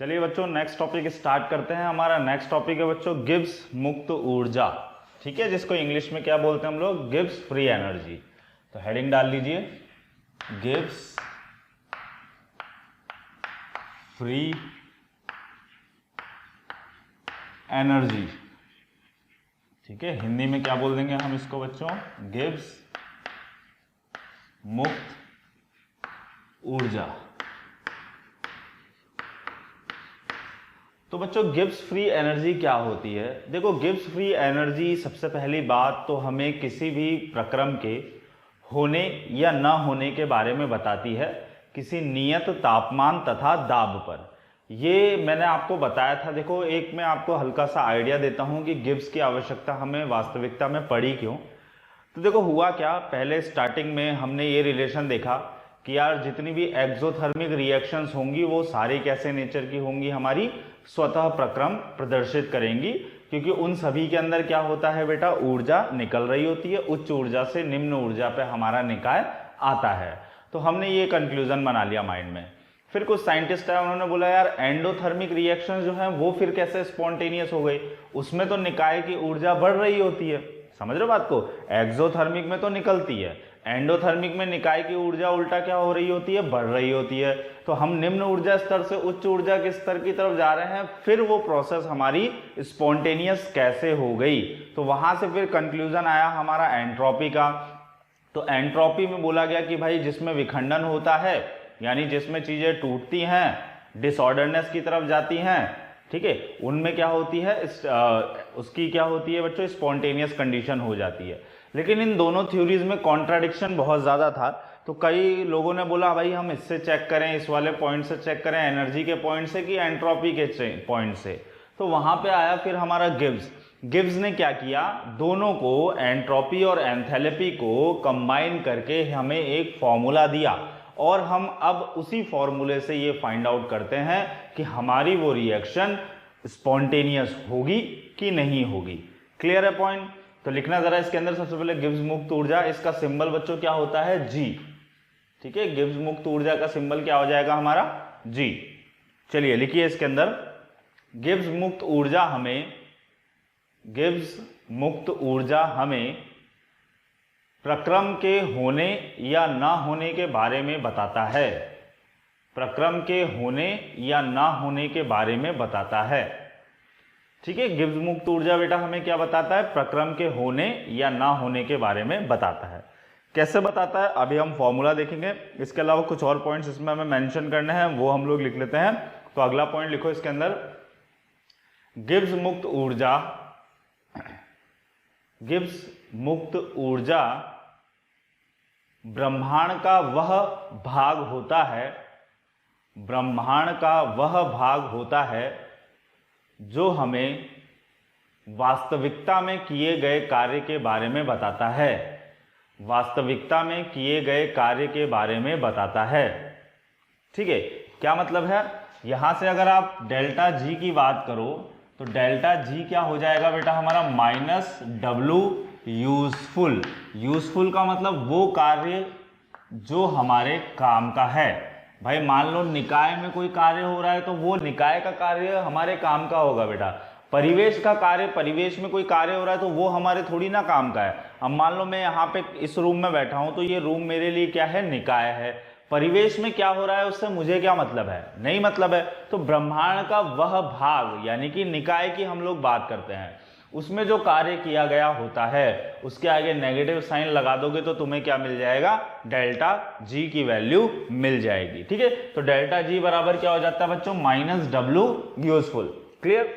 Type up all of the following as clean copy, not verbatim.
चलिए बच्चों next topic start करते हैं। हमारा नेक्स्ट टॉपिक है बच्चों गिब्स मुक्त ऊर्जा, ठीक है, जिसको इंग्लिश में क्या बोलते हैं हम लोग, गिब्स फ्री एनर्जी। तो हेडिंग डाल लीजिए गिब्स फ्री एनर्जी, ठीक है। हिंदी में क्या बोल देंगे हम इसको बच्चों, गिब्स मुक्त ऊर्जा। तो बच्चों गिब्स फ्री एनर्जी क्या होती है? देखो गिब्स फ्री एनर्जी, सबसे पहली बात तो हमें किसी भी प्रक्रम के होने या न होने के बारे में बताती है, किसी नियत तापमान तथा दाब पर। ये मैंने आपको बताया था। देखो एक मैं आपको हल्का सा आइडिया देता हूं कि गिब्स की आवश्यकता हमें वास्तविकता में पड़ी क्यों। तो देखो हुआ क्या, पहले स्टार्टिंग में हमने ये रिलेशन देखा कि यार जितनी भी एक्सोथर्मिक रिएक्शंस होंगी वो सारी कैसे नेचर की होंगी, हमारी स्वतः प्रक्रम प्रदर्शित करेंगी, क्योंकि उन सभी के अंदर क्या होता है बेटा, ऊर्जा निकल रही होती है, उच्च ऊर्जा से निम्न ऊर्जा पे हमारा निकाय आता है। तो हमने ये कंक्लूजन बना लिया माइंड में। फिर कुछ साइंटिस्ट है, उन्होंने बोला यार एंडोथर्मिक रिएक्शंस जो है वो फिर कैसे स्पॉन्टेनियस हो गई, उसमें तो निकाय की ऊर्जा बढ़ रही होती है। समझ रहे हो बात को, एक्सोथर्मिक में तो निकलती है, एंडोथर्मिक में निकाय की ऊर्जा उल्टा क्या हो रही होती है, बढ़ रही होती है। तो हम निम्न ऊर्जा स्तर से उच्च ऊर्जा के स्तर की तरफ जा रहे हैं, फिर वो प्रोसेस हमारी स्पॉन्टेनियस कैसे हो गई। तो वहां से फिर कंक्लूजन आया हमारा एंट्रोपी का। तो एंट्रोपी में बोला गया कि भाई जिसमें विखंडन होता है, यानी जिसमें चीजें टूटती हैं, डिसऑर्डरनेस की तरफ जाती हैं, ठीक है, उनमें क्या होती है, उसकी क्या होती है बच्चों, स्पॉन्टेनियस कंडीशन हो जाती है। लेकिन इन दोनों थ्योरीज में कॉन्ट्राडिक्शन बहुत ज़्यादा था। तो कई लोगों ने बोला भाई हम इससे चेक करें, इस वाले पॉइंट से चेक करें, एनर्जी के पॉइंट से कि एंट्रोपी के पॉइंट से। तो वहाँ पे आया फिर हमारा गिब्स ने क्या किया, दोनों को, एंट्रोपी और एंथैल्पी को कंबाइन करके हमें एक फॉर्मूला दिया, और हम अब उसी फॉर्मूले से ये फाइंड आउट करते हैं कि हमारी वो रिएक्शन स्पॉन्टेनियस होगी कि नहीं होगी। क्लियर है पॉइंट? तो लिखना जरा इसके अंदर सबसे पहले गिब्स मुक्त ऊर्जा, इसका सिंबल बच्चों क्या होता है, जी, ठीक है। गिब्स मुक्त ऊर्जा का सिंबल क्या हो जाएगा हमारा, जी। चलिए लिखिए इसके अंदर, गिब्स मुक्त ऊर्जा हमें प्रक्रम के होने या ना होने के बारे में बताता है, प्रक्रम के होने या ना होने के बारे में बताता है, ठीक है। गिब्स मुक्त ऊर्जा बेटा हमें क्या बताता है, प्रक्रम के होने या ना होने के बारे में बताता है। कैसे बताता है अभी हम फॉर्मूला देखेंगे, इसके अलावा कुछ और पॉइंट्स इसमें हमें मेंशन करने हैं, वो हम लोग लिख लेते हैं। तो अगला पॉइंट लिखो इसके अंदर, गिब्स मुक्त ऊर्जा ब्रह्मांड का वह भाग होता है जो हमें वास्तविकता में किए गए कार्य के बारे में बताता है, वास्तविकता में किए गए कार्य के बारे में बताता है, ठीक है। क्या मतलब है, यहां से अगर आप डेल्टा जी की बात करो तो डेल्टा जी क्या हो जाएगा बेटा हमारा, माइनस डब्लू यूजफुल का मतलब वो कार्य जो हमारे काम का है। भाई मान लो निकाय में कोई कार्य हो रहा है तो वो निकाय का कार्य हमारे काम का होगा बेटा। परिवेश का कार्य, परिवेश में कोई कार्य हो रहा है तो वो हमारे थोड़ी ना काम का है। अब मान लो मैं यहाँ पे इस रूम में बैठा हूं तो ये रूम मेरे लिए क्या है, निकाय है। परिवेश में क्या हो रहा है उससे मुझे क्या मतलब है, नहीं मतलब है। तो ब्रह्मांड का वह भाग यानी कि निकाय की हम लोग बात करते हैं, उसमें जो कार्य किया गया होता है उसके आगे नेगेटिव साइन लगा दोगे तो तुम्हें क्या मिल जाएगा, डेल्टा जी की वैल्यू मिल जाएगी, ठीक है। तो डेल्टा जी बराबर क्या हो जाता है बच्चों, माइनस डब्लू यूजफुल। क्लियर?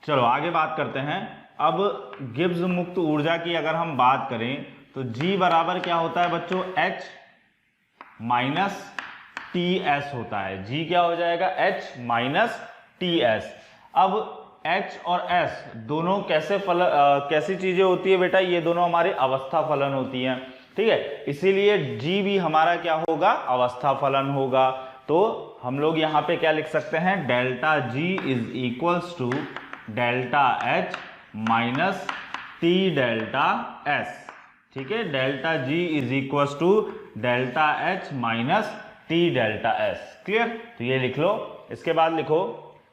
चलो आगे बात करते हैं। अब गिब्स मुक्त ऊर्जा की अगर हम बात करें तो जी बराबर क्या होता है बच्चों, एच माइनस टी एस होता है। जी क्या हो जाएगा, एच माइनस टी एस। अब H और S दोनों कैसी चीजें होती है बेटा, ये दोनों हमारी अवस्था फलन होती हैं, ठीक है। इसीलिए G भी हमारा क्या होगा, अवस्था फलन होगा। तो हम लोग यहाँ पे क्या लिख सकते हैं, delta G is equals to delta H minus T delta S, ठीक है, delta G is equal to delta H minus T delta S. Clear, तो ये लिख लो। इसके बाद लिखो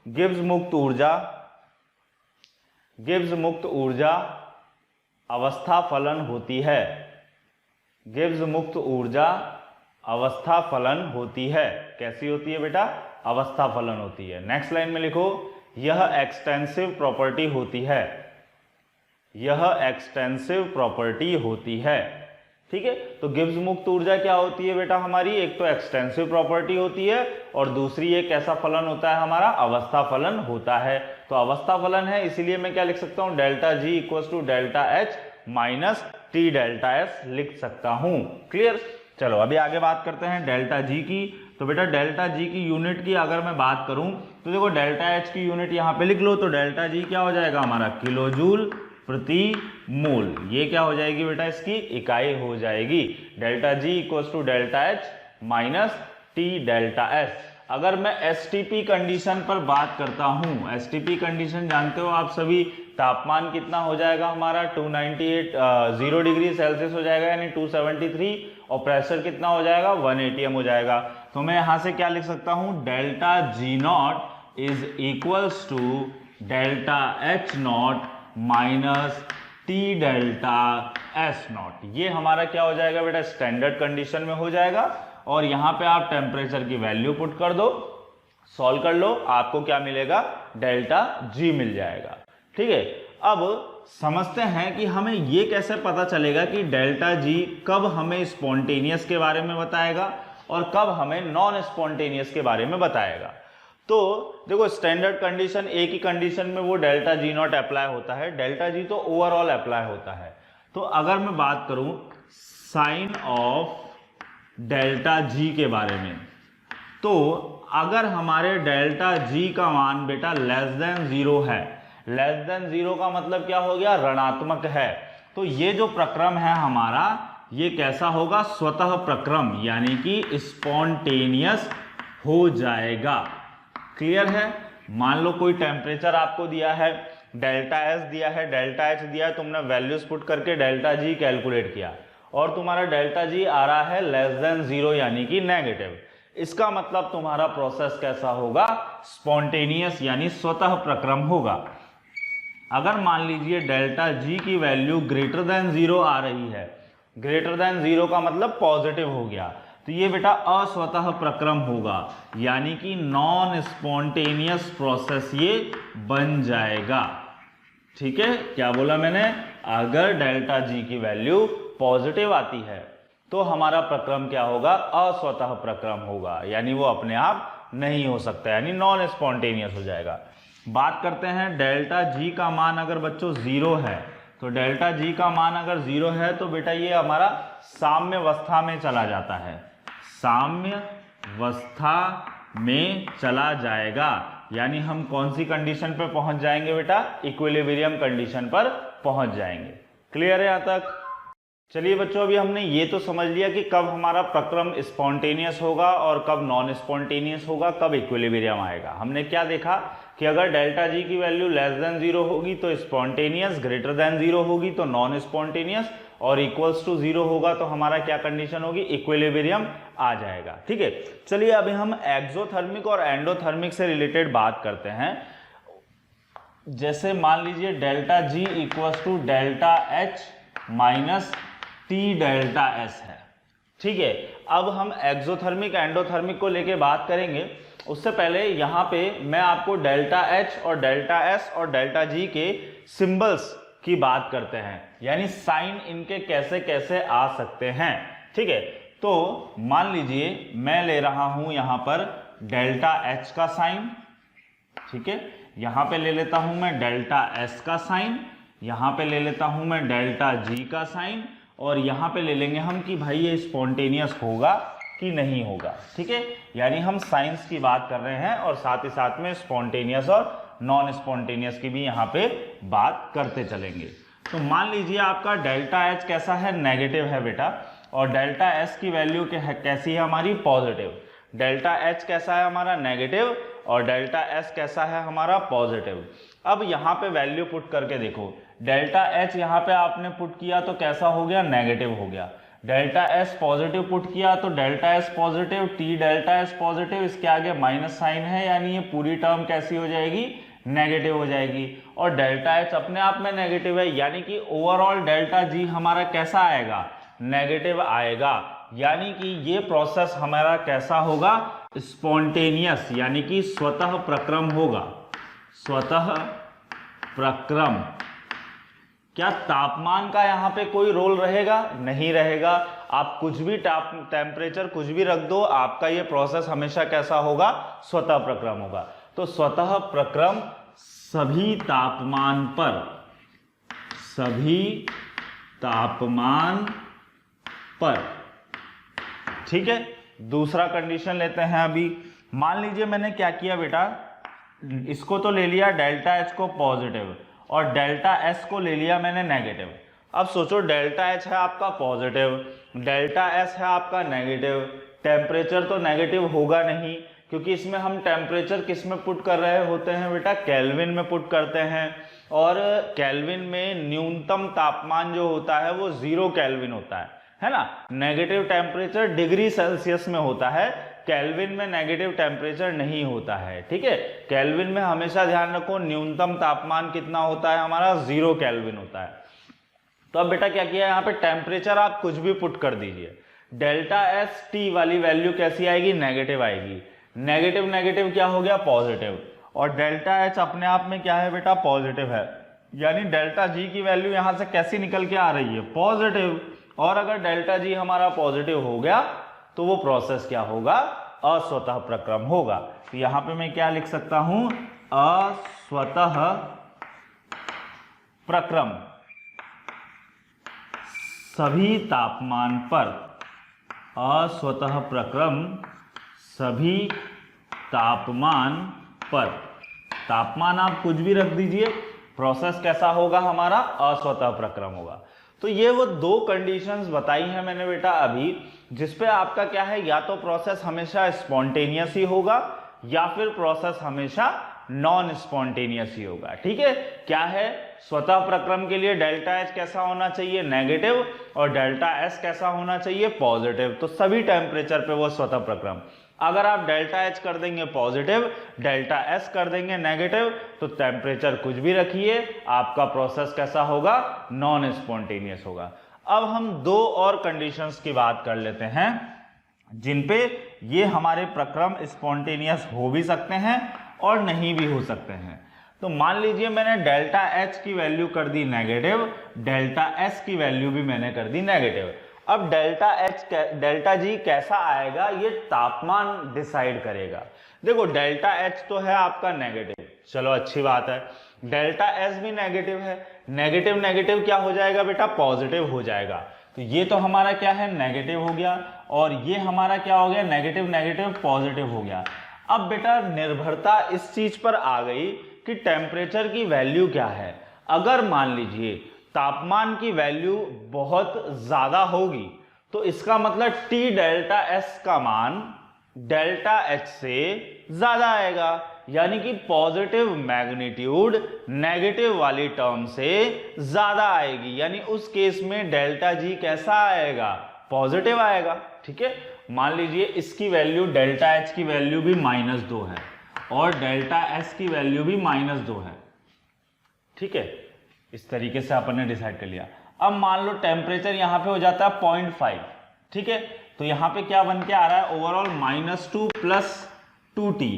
गिब्स मुक्त ऊर्जा, गिब्स मुक्त ऊर्जा अवस्था फलन होती है, गिब्स मुक्त ऊर्जा अवस्था फलन होती है। कैसी होती है बेटा? अवस्था फलन होती है। नेक्स्ट लाइन में लिखो यह एक्सटेंसिव प्रॉपर्टी होती है, यह एक्सटेंसिव प्रॉपर्टी होती है। ठीक है, तो गिब्स मुक्त ऊर्जा क्या होती है बेटा हमारी? एक तो एक्सटेंसिव प्रॉपर्टी होती है और दूसरी एक कैसा फलन होता है हमारा? अवस्था फलन होता है। तो अवस्था फलन है, इसीलिए मैं क्या लिख सकता हूं? Delta G equal to delta H minus T delta S लिख सकता हूं। क्लियर, चलो अभी आगे बात करते हैं डेल्टा जी की। तो बेटा डेल्टा जी की यूनिट की अगर मैं बात करूं तो देखो डेल्टा एच की यूनिट यहां पे लिख लो। तो डेल्टा जी क्या हो जाएगा हमारा? किलोजूल प्रति मोल। ये क्या हो जाएगी बेटा? इसकी इकाई हो जाएगी। Delta G equal to delta H minus T delta S. अगर मैं एसटीपी कंडीशन पर बात करता हूं, एसटीपी कंडीशन जानते हो आप सभी, तापमान कितना हो जाएगा हमारा? 0 डिग्री सेल्सियस हो जाएगा यानी 273, और प्रेशर कितना हो जाएगा? 1 atm हो जाएगा। तो मैं यहां से क्या लिख सकता हूं? Delta G not is equals to delta H not minus T delta S not. ये हमारा क्या हो जाएगा बेटा? स्टैंडर्ड कंडीशन में हो जाएगा। और यहां पे आप टेम्परेचर की वैल्यू पुट कर दो, सॉल्व कर लो, आपको क्या मिलेगा? डेल्टा जी मिल जाएगा। ठीक है, अब समझते हैं कि हमें ये कैसे पता चलेगा कि डेल्टा जी कब हमें स्पॉन्टेनियस के बारे में बताएगा और कब हमें नॉन स्पॉन्टेनियस के बारे में बताएगा। तो देखो स्टैंडर्ड कंडीशन, एक ही कंडीशन में वो डेल्टा जी नॉट अप्लाई होता है, डेल्टा जी तो ओवरऑल अप्लाई होता है। तो अगर मैं बात करूं साइन ऑफ डेल्टा जी के बारे में, तो अगर हमारे डेल्टा जी का मान बेटा लेस देन 0 है, लेस देन 0 का मतलब क्या हो गया? ऋणात्मक है। तो ये जो प्रक्रम है हमारा, ये कैसा होगा? स्वतः प्रक्रम, यानी कि स्पॉन्टेनियस हो जाएगा। क्लियर है? मान लो कोई टेम्परेचर आपको दिया है, डेल्टा एस दिया है, डेल्टा एच दिया है, तुमने वैल्यूज पुट करके डेल्टा जी कैलकुलेट किया और तुम्हारा डेल्टा जी आ रहा है लेस देन 0 यानी कि नेगेटिव। इसका मतलब तुम्हारा प्रोसेस कैसा होगा? स्पॉन्टेनियस यानी स्वतः प्रक्रम होगा। अगर मान लीजिए डेल्टा जी की वैल्यू ग्रेटर देन 0 आ रही है, ग्रेटर देन 0 का मतलब पॉजिटिव हो गया, तो ये बेटा अस्वतः प्रक्रम होगा, यानी कि नॉन स्पॉन्टेनियस प्रोसेस ये बन जाएगा। ठीक है, क्या बोला मैंने? अगर डेल्टा जी की वैल्यू पॉजिटिव आती है तो हमारा प्रक्रम क्या होगा? अस्वतः प्रक्रम होगा, यानी वो अपने आप नहीं हो सकता, यानी नॉन स्पॉन्टेनियस हो जाएगा। बात करते हैं डेल्टा जी का मान अगर बच्चों 0 है, तो डेल्टा जी का मान अगर 0 है तो बेटा ये हमारा साम्यावस्था में चला जाता है, साम्यावस्था में चला जाएगा, यानी हम कौन सी कंडीशन पर पहुंच जाएंगे बेटा? इक्विलिब्रियम कंडीशन पर पहुंच जाएंगे। क्लियर है यहाँ तक? चलिए बच्चों, अभी हमने ये तो समझ लिया कि कब हमारा प्रक्रम स्पॉन्टेनियस होगा और कब नॉन स्पॉन्टेनियस होगा, कब इक्विलिब्रियम आएगा। हमने क्या देखा कि अगर डेल्टा जी की वैल्यू लेस देन 0 होगी तो स्पॉन्टेनियस, ग्रेटर देन 0 होगी तो नॉन स्पॉन्टेनियस, और इक्वल्स टू 0 होगा तो हमारा क्या कंडीशन होगी? इक्विलिब्रियम आ जाएगा। ठीक है, चलिए अभी हम एक्सोथर्मिक और एंडोथर्मिक से रिलेटेड बात करते हैं। जैसे मान लीजिए delta G equals to delta H minus T delta S है। ठीक है, अब हम एक्सोथर्मिक एंडोथर्मिक को लेके बात करेंगे। उससे पहले यहाँ पे मैं आपको डेल्टा एच और डेल्टा एस और डेल्टा जी के सिंबल्स की बात करते हैं, यानी साइन इनके कैसे कैसे आ सकते हैं। ठीक है, तो मान लीजिए मैं ले रहा हूं यहां पर डेल्टा एच का साइन, ठीक है, यहां पे ले लेता हूं मैं डेल्टा एस का साइन, यहां पे ले लेता हूं मैं डेल्टा जी का साइन, और यहां पे ले लेंगे हम कि भाई ये स्पॉन्टेनियस होगा कि नहीं होगा। ठीक है, यानी हम साइंस की बात कर रहे हैं और साथ ही साथ में स्पॉन्टेनियस और नॉन स्पॉन्टेनियस की भी यहाँ पे बात करते चलेंगे। तो मान लीजिए आपका डेल्टा एच कैसा है? नेगेटिव है बेटा, और डेल्टा एस की वैल्यू कैसी है हमारी? पॉजिटिव। डेल्टा एच कैसा है हमारा? नेगेटिव, और डेल्टा एस कैसा है हमारा? पॉजिटिव। अब यहाँ पे वैल्यू पुट करके देखो, डेल्टा एच यहाँ पे आपने पुट किया तो कैसा हो गया, नेगेटिव हो गया। डेल्टा एस पॉजिटिव पुट किया तो delta S positive, T delta S positive, इसके आगे माइनस साइन है, यानी ये पूरी टर्म कैसी हो जाएगी, नेगेटिव हो जाएगी। और डेल्टा एच अपने आप में नेगेटिव है, यानी कि ओवरऑल डेल्टा जी हमारा कैसा आएगा, नेगेटिव आएगा। यानी कि ये प्रोसेस हमारा कैसा होगा, स्पॉन्टेनियस, यानी कि स्वतः प्रक्रम होगा। स्वतः प्रक्रम। क्या तापमान का यहाँ पे कोई रोल रहेगा, नहीं रहेगा। आप कुछ भी टेम्परेचर कुछ भी रख दो, आपका ये प्रोसेस हमेशा कैसा होगा, स्वतः प्रक्रम होगा। तो स्वतः प्रक्रम सभी तापमान पर, सभी तापमान पर, ठीक है। दूसरा कंडीशन लेते हैं अभी। मान लीजिए मैंने क्या किया बेटा, इसको तो ले लिया डेल्टा एच को पॉजिटिव और डेल्टा एस को ले लिया मैंने नेगेटिव। अब सोचो डेल्टा एच है आपका पॉजिटिव, डेल्टा एस है आपका नेगेटिव, टेम्परेचर तो नेगेटिव होगा नहीं, क्योंकि इसमें हम टेम्परेचर किस में पुट कर रहे होते हैं बेटा, केल्विन में पुट करते हैं। और केल्विन में न्यूनतम तापमान जो होता है वो 0 केल्विन होता है ना। नेगेटिव टेम्परेचर डिग्री सेल्सियस में होता है, केल्विन में नेगेटिव टेम्परेचर नहीं होता है, ठीक है। केल्विन में हमेशा ध्यान रखो न्यूनतम तापमान कितना होता है हमारा, 0 केल्विन होता है। तो अब बेटा क्या किया, यहाँ पे टेम्परेचर आप कुछ भी पुट कर दीजिए, डेल्टा एस टी वाली वैल्यू कैसी आएगी, नेगेटिव आएगी। नेगेटिव नेगेटिव क्या हो गया, पॉजिटिव। और डेल्टा एच अपने आप में क्या है बेटा, पॉजिटिव है, यानी डेल्टा जी की वैल्यू यहां से कैसी निकल के आ रही है, पॉजिटिव। और अगर डेल्टा जी हमारा पॉजिटिव हो गया तो वो प्रोसेस क्या होगा, अस्वतः प्रक्रम होगा। तो यहां पे मैं क्या लिख सकता हूं, अस्वतः प्रक्रम सभी तापमान पर, अस्वतः प्रक्रम सभी तापमान पर। तापमान आप कुछ भी रख दीजिए, प्रोसेस कैसा होगा हमारा, अस्वतः प्रक्रम होगा। तो ये वो दो कंडीशंस बताई हैं मैंने बेटा अभी, जिसपे आपका क्या है, या तो प्रोसेस हमेशा स्पॉन्टेनियस ही होगा या फिर प्रोसेस हमेशा नॉन स्पॉन्टेनियस ही होगा, ठीक है। क्या है, स्वतः प्रक्रम के लिए डेल्टा एच कैसा होना चाहिए, नेगेटिव, और डेल्टा एस कैसा होना चाहिए, पॉजिटिव। तो सभी टेम्परेचर पे वो स्वतः प्रक्रम। अगर आप डेल्टा एच कर देंगे पॉजिटिव, डेल्टा एस कर देंगे नेगेटिव, तो टेम्परेचर कुछ भी रखिए, आपका प्रोसेस कैसा होगा, नॉन स्पॉन्टेनियस होगा। अब हम दो और कंडीशंस की बात कर लेते हैं जिन पे ये हमारे प्रक्रम स्पॉन्टेनियस हो भी सकते हैं और नहीं भी हो सकते हैं। तो मान लीजिए मैंने डेल्टा एच की वैल्यू कर दी नेगेटिव, डेल्टा एस की वैल्यू भी मैंने कर दी नेगेटिव। अब डेल्टा एच डेल्टा जी कैसा आएगा, ये तापमान डिसाइड करेगा। देखो डेल्टा एच तो है आपका नेगेटिव, चलो अच्छी बात है। डेल्टा एस भी नेगेटिव है, नेगेटिव नेगेटिव क्या हो जाएगा बेटा, पॉजिटिव हो जाएगा। तो ये तो हमारा क्या है, नेगेटिव हो गया, और ये हमारा क्या हो गया, नेगेटिव नेगेटिव पॉजिटिव हो गया। अब बेटा निर्भरता इस चीज पर आ गई कि टेम्परेचर की वैल्यू क्या है। अगर मान लीजिए तापमान की वैल्यू बहुत ज्यादा होगी तो इसका मतलब टी डेल्टा एस का मान डेल्टा एच से ज्यादा आएगा, यानी कि पॉजिटिव मैग्नीट्यूड नेगेटिव वाली टर्म से ज्यादा आएगी, यानी उस केस में डेल्टा जी कैसा आएगा, पॉजिटिव आएगा, ठीक है। मान लीजिए इसकी वैल्यू डेल्टा एच की वैल्यू भी -2 है और डेल्टा एस की वैल्यू भी -2 है, ठीक है। इस तरीके से अपन ने डिसाइड कर लिया। अब मान लो टेम्परेचर यहां पे हो जाता है 0.5, ठीक है। तो यहां पे क्या बन के आ रहा है, ओवरऑल -2 + 2T।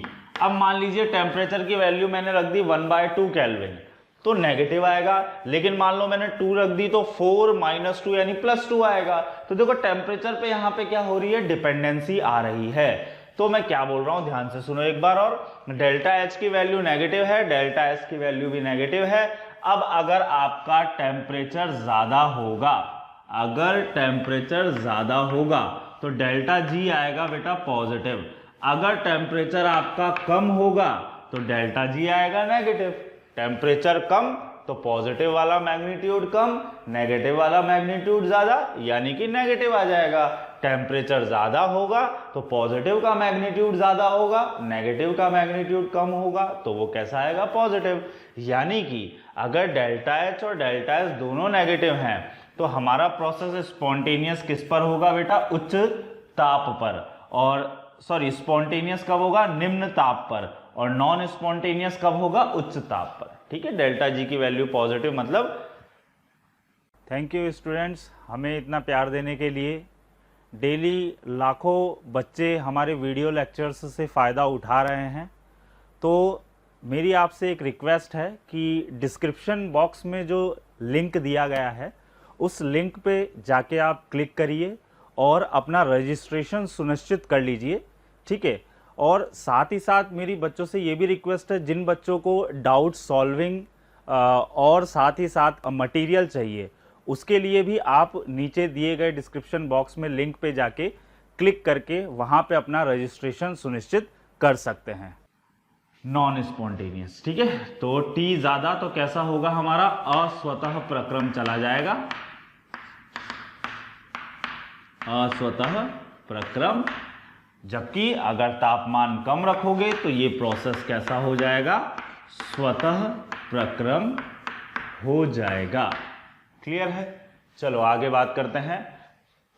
अब मान लीजिए टेम्परेचर की वैल्यू मैंने रख दी 1/2 केल्विन, तो नेगेटिव आएगा। लेकिन मान लो मैंने 2 रख दी तो 4 - 2 यानी +2 आएगा। तो देखो टेम्परेचर पे यहाँ पे क्या हो रही है, डिपेंडेंसी आ रही है। तो मैं क्या बोल रहा हूं, ध्यान से सुनो एक बार और। डेल्टा एच की वैल्यू नेगेटिव है, डेल्टा एस की वैल्यू भी नेगेटिव है। अब अगर आपका टेम्परेचर ज्यादा होगा, अगर टेम्परेचर ज्यादा होगा तो डेल्टा जी आएगा बेटा पॉजिटिव। अगर टेम्परेचर आपका कम होगा तो डेल्टा जी आएगा नेगेटिव। टेम्परेचर कम तो पॉजिटिव वाला मैग्नीट्यूड कम, नेगेटिव वाला मैग्नीट्यूड ज्यादा, यानी कि नेगेटिव आ जाएगा। टेम्परेचर ज्यादा होगा तो पॉजिटिव का मैग्नीट्यूड ज्यादा होगा, नेगेटिव का मैग्नीट्यूड कम होगा, तो वो कैसा आएगा, पॉजिटिव। यानी कि अगर डेल्टा एच और डेल्टा एस दोनों नेगेटिव हैं तो हमारा प्रोसेस स्पॉन्टेनियस किस पर होगा बेटा? उच्च ताप पर। और सॉरी, स्पॉन्टेनियस कब होगा? निम्न ताप पर। और नॉन स्पॉन्टेनियस कब होगा? उच्च ताप पर। ठीक है, डेल्टा जी की वैल्यू पॉजिटिव मतलब। थैंक यू स्टूडेंट्स, हमें इतना प्यार देने के लिए। डेली लाखों बच्चे हमारे वीडियो लेक्चर्स से फ़ायदा उठा रहे हैं, तो मेरी आपसे एक रिक्वेस्ट है कि डिस्क्रिप्शन बॉक्स में जो लिंक दिया गया है उस लिंक पे जाके आप क्लिक करिए और अपना रजिस्ट्रेशन सुनिश्चित कर लीजिए। ठीक है, और साथ ही साथ मेरी बच्चों से ये भी रिक्वेस्ट है, जिन बच्चों को डाउट सॉल्विंग और साथ ही साथ मटेरियल चाहिए, उसके लिए भी आप नीचे दिए गए डिस्क्रिप्शन बॉक्स में लिंक पे जाके क्लिक करके वहाँ पे अपना रजिस्ट्रेशन सुनिश्चित कर सकते हैं। नॉन स्पॉन्टेनियस, ठीक है, तो टी ज़्यादा तो कैसा होगा? हमारा अस्वतः प्रक्रम चला जाएगा, अस्वतः प्रक्रम। जबकि अगर तापमान कम रखोगे तो ये प्रोसेस कैसा हो जाएगा? स्वतः प्रक्रम हो जाएगा। क्लियर है? चलो आगे बात करते हैं।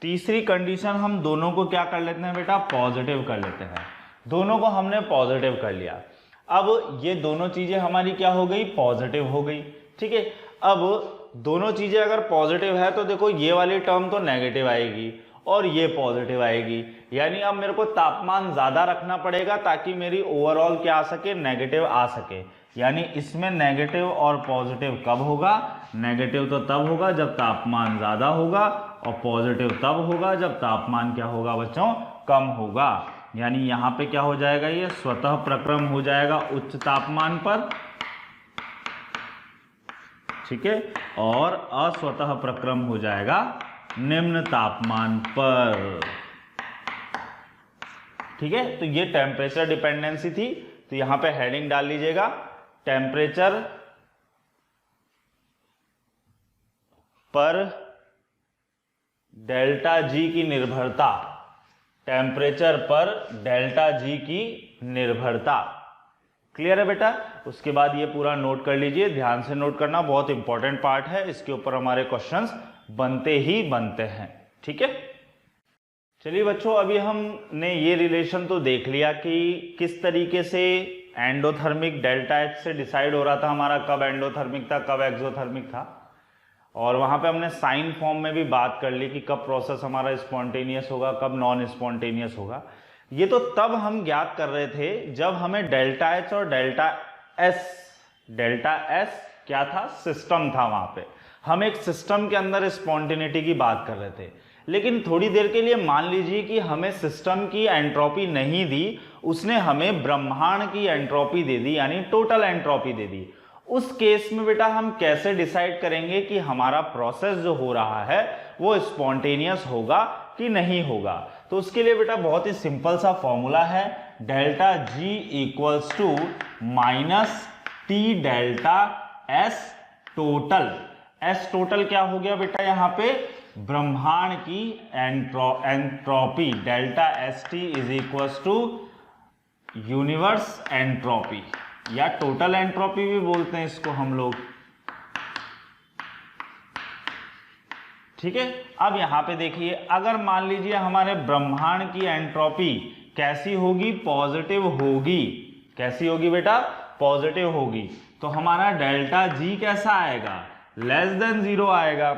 तीसरी कंडीशन हम दोनों को क्या कर लेते हैं बेटा? पॉजिटिव कर लेते हैं। दोनों को हमने पॉजिटिव कर लिया। अब ये दोनों चीजें हमारी क्या हो गई? पॉजिटिव हो गई। ठीक है, अब दोनों चीजें अगर पॉजिटिव है तो देखो ये वाली टर्म तो नेगेटिव आएगी और ये पॉजिटिव आएगी, यानी अब मेरे को तापमान ज्यादा रखना पड़ेगा ताकि मेरी ओवरऑल क्या आ सके? नेगेटिव आ सके। यानी इसमें नेगेटिव और पॉजिटिव कब होगा? नेगेटिव तो तब होगा जब तापमान ज्यादा होगा और पॉजिटिव तब होगा जब तापमान क्या होगा बच्चों? कम होगा। यानी यहाँ पे क्या हो जाएगा? ये स्वतः प्रक्रम हो जाएगा उच्च तापमान पर, ठीक है, और अस्वतः प्रक्रम हो जाएगा निम्न तापमान पर। ठीक है, तो ये टेम्परेचर डिपेंडेंसी थी, तो यहां पे हेडिंग डाल लीजिएगा, टेम्परेचर पर डेल्टा जी की निर्भरता, टेम्परेचर पर डेल्टा जी की निर्भरता। क्लियर है बेटा? उसके बाद ये पूरा नोट कर लीजिए, ध्यान से नोट करना, बहुत इंपॉर्टेंट पार्ट है, इसके ऊपर हमारे क्वेश्चंस बनते ही बनते हैं। ठीक है, चलिए बच्चों, अभी हमने ये रिलेशन तो देख लिया कि किस तरीके से एंडोथर्मिक डेल्टा एच से डिसाइड हो रहा था हमारा कब एंडोथर्मिक था कब एक्सोथर्मिक था, और वहां पे हमने साइन फॉर्म में भी बात कर ली कि कब प्रोसेस हमारा स्पॉन्टेनियस होगा कब नॉन स्पॉन्टेनियस होगा। ये तो तब हम ज्ञात कर रहे थे जब हमें डेल्टा एच और डेल्टा एस क्या था? सिस्टम था। वहां पे हम एक सिस्टम के अंदर स्पॉन्टेनिटी की बात कर रहे थे, लेकिन थोड़ी देर के लिए मान लीजिए कि हमें सिस्टम की एंट्रोपी नहीं दी, उसने हमें ब्रह्मांड की एंट्रोपी दे दी, यानी टोटल एंट्रोपी दे दी। उस केस में बेटा हम कैसे डिसाइड करेंगे कि हमारा प्रोसेस जो हो रहा है वो स्पॉन्टेनियस होगा कि नहीं होगा? तो उसके लिए बेटा बहुत ही सिंपल सा फॉर्मूला है, delta G equals to minus T delta S total. S total क्या हो गया बेटा? यहाँ पे ब्रह्मांड की entropy, delta S T is equals to universe entropy, या टोटल एंट्रोपी भी बोलते हैं इसको हम लोग। ठीक है, अब यहां पे देखिए, अगर मान लीजिए हमारे ब्रह्मांड की एंट्रोपी कैसी होगी? पॉजिटिव होगी। कैसी होगी बेटा? पॉजिटिव होगी। तो हमारा डेल्टा जी कैसा आएगा? लेस देन 0 आएगा।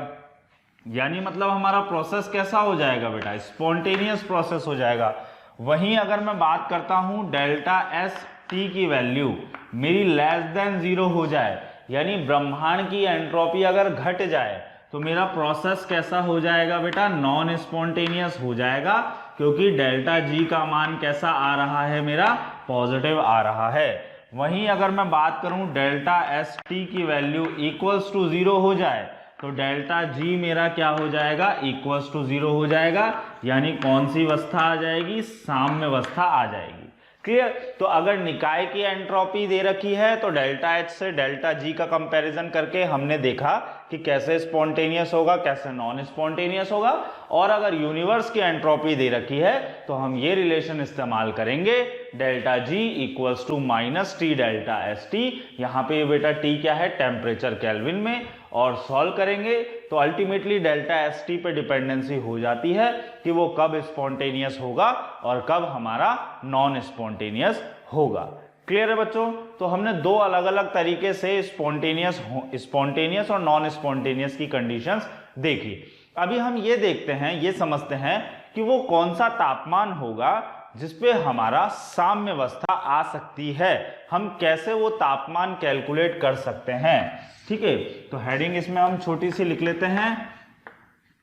यानी मतलब हमारा प्रोसेस कैसा हो जाएगा बेटा? स्पॉन्टेनियस प्रोसेस हो जाएगा। वहीं अगर मैं बात करता हूं डेल्टा एस टी की वैल्यू मेरी लेस देन 0 हो जाए, यानी ब्रह्मांड की एंट्रोपी अगर घट जाए, तो मेरा प्रोसेस कैसा हो जाएगा बेटा? नॉन स्पॉन्टेनियस हो जाएगा, क्योंकि डेल्टा जी का मान कैसा आ रहा है? मेरा पॉजिटिव आ रहा है। वहीं अगर मैं बात करूं डेल्टा एस टी की वैल्यू इक्वल्स टू 0 हो जाए, तो डेल्टा जी मेरा क्या हो जाएगा? इक्वल्स टू 0 हो जाएगा। यानी कौन सी अवस्था आ जाएगी? साम्य अवस्था आ जाएगी। क्लियर। तो अगर निकाय की एंट्रोपी दे रखी है तो डेल्टा एच से डेल्टा जी का कंपैरिजन करके हमने देखा कि कैसे स्पॉन्टेनियस होगा, कैसे नॉन स्पॉन्टेनियस होगा। और अगर यूनिवर्स की एंट्रोपी दे रखी है तो हम ये रिलेशन इस्तेमाल करेंगे, delta G equals to minus T delta S T. यहाँ पे बेटा टी क्या है, टेम्परेचर केल्विन में, और सॉल्व करेंगे तो अल्टीमेटली डेल्टा एस टी पे डिपेंडेंसी हो जाती है कि वो कब स्पॉन्टेनियस होगा और कब हमारा नॉन स्पॉन्टेनियस होगा। क्लियर है बच्चों। तो हमने दो अलग अलग तरीके से स्पॉन्टेनियस और नॉन स्पॉन्टेनियस की कंडीशंस देखी। अभी हम ये देखते हैं, ये समझते हैं कि वो कौन सा तापमान होगा जिसपे हमारा साम्यावस्था आ सकती है, हम कैसे वो तापमान कैलकुलेट कर सकते हैं। ठीक है, तो हेडिंग इसमें हम छोटी सी लिख लेते हैं,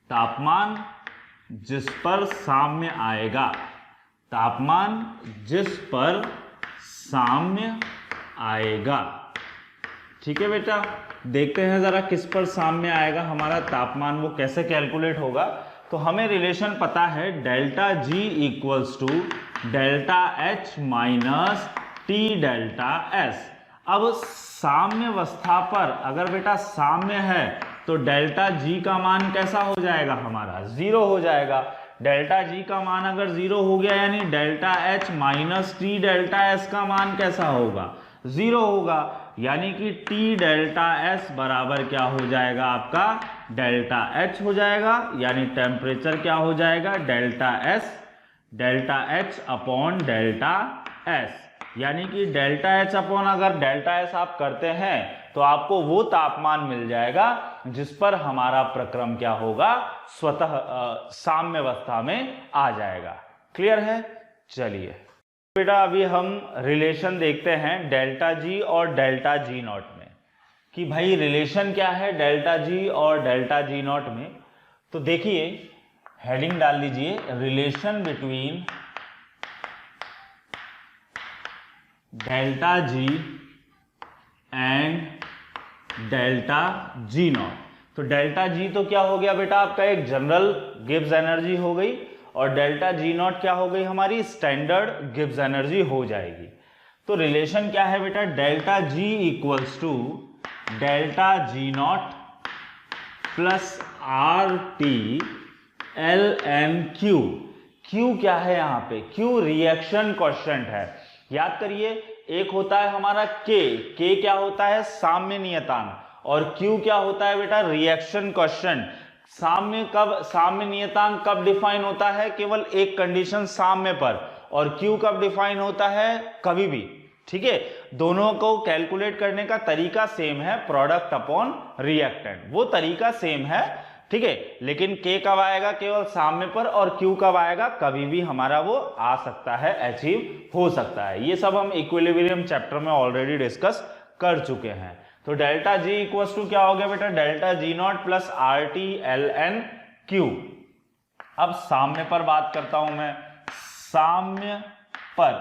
तापमान जिस पर साम्य आएगा, तापमान जिस पर साम्य आएगा। ठीक है बेटा, देखते हैं जरा किस पर साम्य आएगा हमारा तापमान, वो कैसे कैलकुलेट होगा। तो हमें रिलेशन पता है, delta G equals to delta H minus T delta S. अब साम्यावस्था पर अगर बेटा साम्य है तो डेल्टा जी का मान कैसा हो जाएगा, हमारा जीरो हो जाएगा। डेल्टा जी का मान अगर जीरो हो गया यानी delta H minus T delta S का मान कैसा होगा, जीरो होगा। यानी कि टी डेल्टा एस बराबर क्या हो जाएगा, आपका डेल्टा एच हो जाएगा। यानी टेम्परेचर क्या हो जाएगा, delta H upon delta S. यानी कि डेल्टा एच अपॉन अगर डेल्टा एस आप करते हैं तो आपको वो तापमान मिल जाएगा जिस पर हमारा प्रक्रम क्या होगा, स्वतः साम्यावस्था में आ जाएगा। क्लियर है। चलिए बेटा, अभी हम रिलेशन देखते हैं डेल्टा जी और डेल्टा जी नॉट में, कि भाई रिलेशन क्या है डेल्टा जी और डेल्टा जी नॉट में। तो देखिए, हेडिंग डाल लीजिए, relation between delta G and delta G not. तो डेल्टा जी तो क्या हो गया बेटा, आपका एक जनरल गिब्स एनर्जी हो गई, और डेल्टा जी नॉट क्या हो गई, हमारी स्टैंडर्ड गिब्स एनर्जी हो जाएगी। तो रिलेशन क्या है बेटा, delta G equals to delta G not plus R T L N Q. Q क्या है यहाँ पे, क्यू रिएक्शन क्वोशिएंट है। याद करिए, एक होता है हमारा के क्या होता है, साम्य नियतांक, और क्यू क्या होता है बेटा, रिएक्शन क्वोशिएंट। साम्य नियतांक कब डिफाइन होता है, केवल एक कंडीशन साम्य पर, और क्यू कब डिफाइन होता है, कभी भी। ठीक है, दोनों को कैलकुलेट करने का तरीका सेम है, प्रोडक्ट अपॉन रिएक्टेंट, वो तरीका सेम है। ठीक है, लेकिन के कब आएगा, केवल साम्य पर, और क्यू कब आएगा, कभी भी हमारा वो आ सकता है, अचीव हो सकता है। ये सब हम इक्विलिब्रियम चैप्टर में ऑलरेडी डिस्कस कर चुके हैं। तो डेल्टा जी इक्वल्स टू क्या हो गया बेटा, delta G not plus R T L N Q. अब साम्य पर बात करता हूं मैं। साम्य पर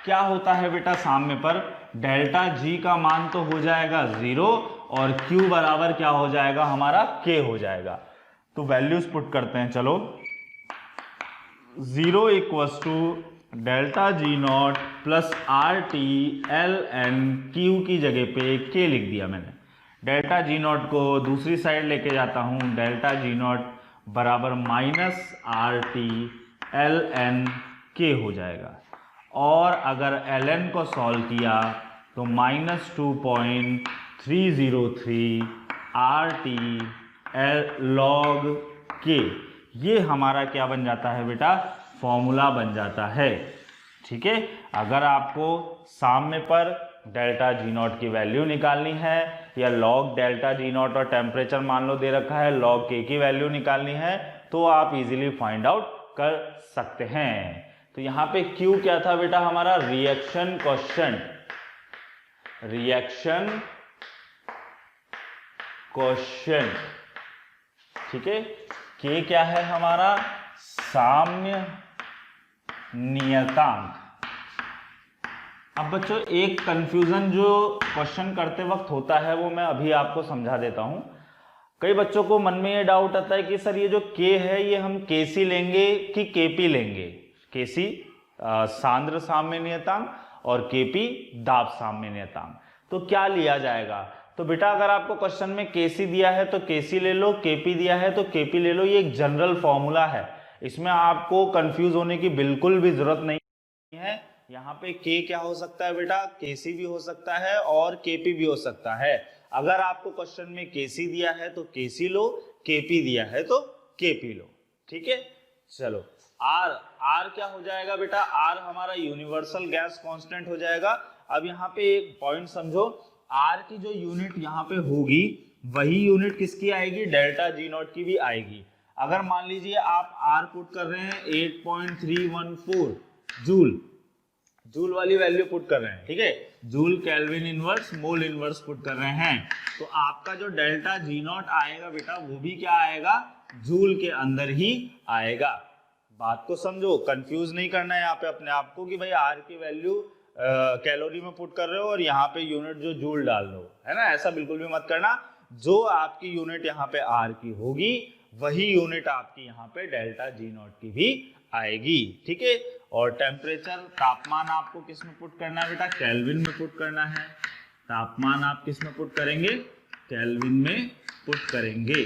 क्या होता है बेटा, साम्य पर डेल्टा जी का मान तो हो जाएगा जीरो, और क्यू बराबर क्या हो जाएगा, हमारा के हो जाएगा। तो वैल्यूज पुट करते हैं, चलो। Zero equals to delta G not plus R T L N Q की जगह पे के लिख दिया मैंने। डेल्टा जी नॉट को दूसरी साइड लेके जाता हूँ, डेल्टा जी नॉट बराबर minus R T L N K हो जाएगा। और अगर एल एन को सॉल्व किया तो minus 2.303 are T L log के, ये हमारा क्या बन जाता है बेटा, फॉर्मूला बन जाता है। ठीक है, अगर आपको साम्य पर डेल्टा जी नॉट की वैल्यू निकालनी है, या लॉग डेल्टा जी नॉट और टेम्परेचर मान लो दे रखा है, लॉग के की वैल्यू निकालनी है, तो आप इजीली फाइंड आउट कर सकते हैं। तो यहाँ पे क्यू क्या था बेटा, हमारा रिएक्शन क्वोशिएंट, रिएक्शन क्वोशिएंट। ठीक है, के क्या है हमारा, साम्य नियतांक। अब बच्चों एक कंफ्यूजन जो क्वेश्चन करते वक्त होता है वो मैं अभी आपको समझा देता हूं। कई बच्चों को मन में ये डाउट आता है कि सर ये जो के है ये हम केसी लेंगे कि केपी लेंगे। केसी सांद्र साम्य नियतांक और Kp दाब साम्य नियतांक। तो क्या लिया जाएगा? तो बेटा अगर आपको क्वेश्चन में Kc दिया है तो Kc ले लो, Kp दिया है तो Kp ले लो। ये एक जनरल फॉर्मूला है, इसमें आपको कंफ्यूज होने की बिल्कुल भी जरूरत नहीं है। यहाँ पे K क्या हो सकता है बेटा? Kc भी हो सकता है और Kp भी हो सकता है। अगर आपको क्वेश्चन में Kc दिया है तो Kc लो, Kp दिया है तो Kp लो। ठीक है, चलो R क्या हो जाएगा बेटा? R हमारा यूनिवर्सल गैस कांस्टेंट हो जाएगा। अब यहाँ पे एक पॉइंट समझो, R की जो यूनिट यहाँ पे होगी वही यूनिट किसकी आएगी? डेल्टा जी नॉट की भी आएगी। अगर मान लीजिए आप R पुट कर रहे हैं 8.314 जूल वाली वैल्यू पुट कर रहे हैं, ठीक है, joule Kelvin inverse mole inverse put कर रहे हैं, तो आपका जो डेल्टा जी नॉट आएगा बेटा वो भी क्या आएगा? जूल के अंदर ही आएगा। बात को समझो, कंफ्यूज नहीं करना है यहाँ पे अपने आप को कि भाई R की वैल्यू कैलोरी में पुट कर रहे हो और यहाँ पे यूनिट जो जूल डाल दो, है ना, ऐसा बिल्कुल भी मत करना। जो आपकी यूनिट यहाँ पे R की होगी वही यूनिट आपकी यहाँ पे डेल्टा जी नॉट की भी आएगी। ठीक है, और टेम्परेचर तापमान आपको किस में पुट करना है बेटा? केल्विन में पुट करना है। तापमान आप किस में पुट करेंगे? केल्विन में पुट करेंगे।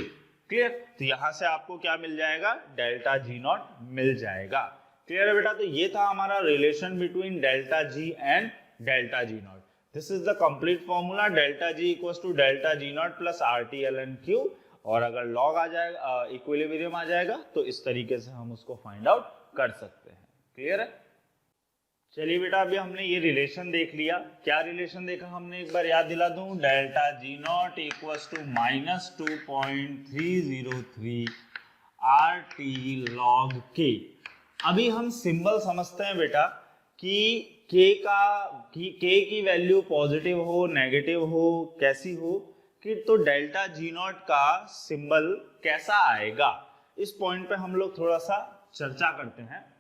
क्लियर? तो यहाँ से आपको क्या मिल जाएगा? डेल्टा जी नॉट मिल जाएगा। क्लियर है बेटा? तो ये था हमारा relation between delta G and delta G not. This is the complete formula, delta G equals to delta G not plus RT/ln/Q। और अगर लॉग आ जाएगा, इक्विलिब्रियम आ जाएगा, तो इस तरीके से हम उसको फाइंड आउट कर सकते हैं। क्लियर है? चलिए बेटा, अभी हमने ये रिलेशन देख लिया। क्या रिलेशन देखा हमने, एक बार याद दिला दूं, delta G not equals to -2.303 RT log K। अभी हम सिंबल समझते हैं बेटा कि K की वैल्यू पॉजिटिव हो, नेगेटिव हो, कैसी हो, कि तो डेल्टा जी नॉट का सिंबल कैसा आएगा, इस पॉइंट पे हम लोग थोड़ा सा चर्चा करते हैं।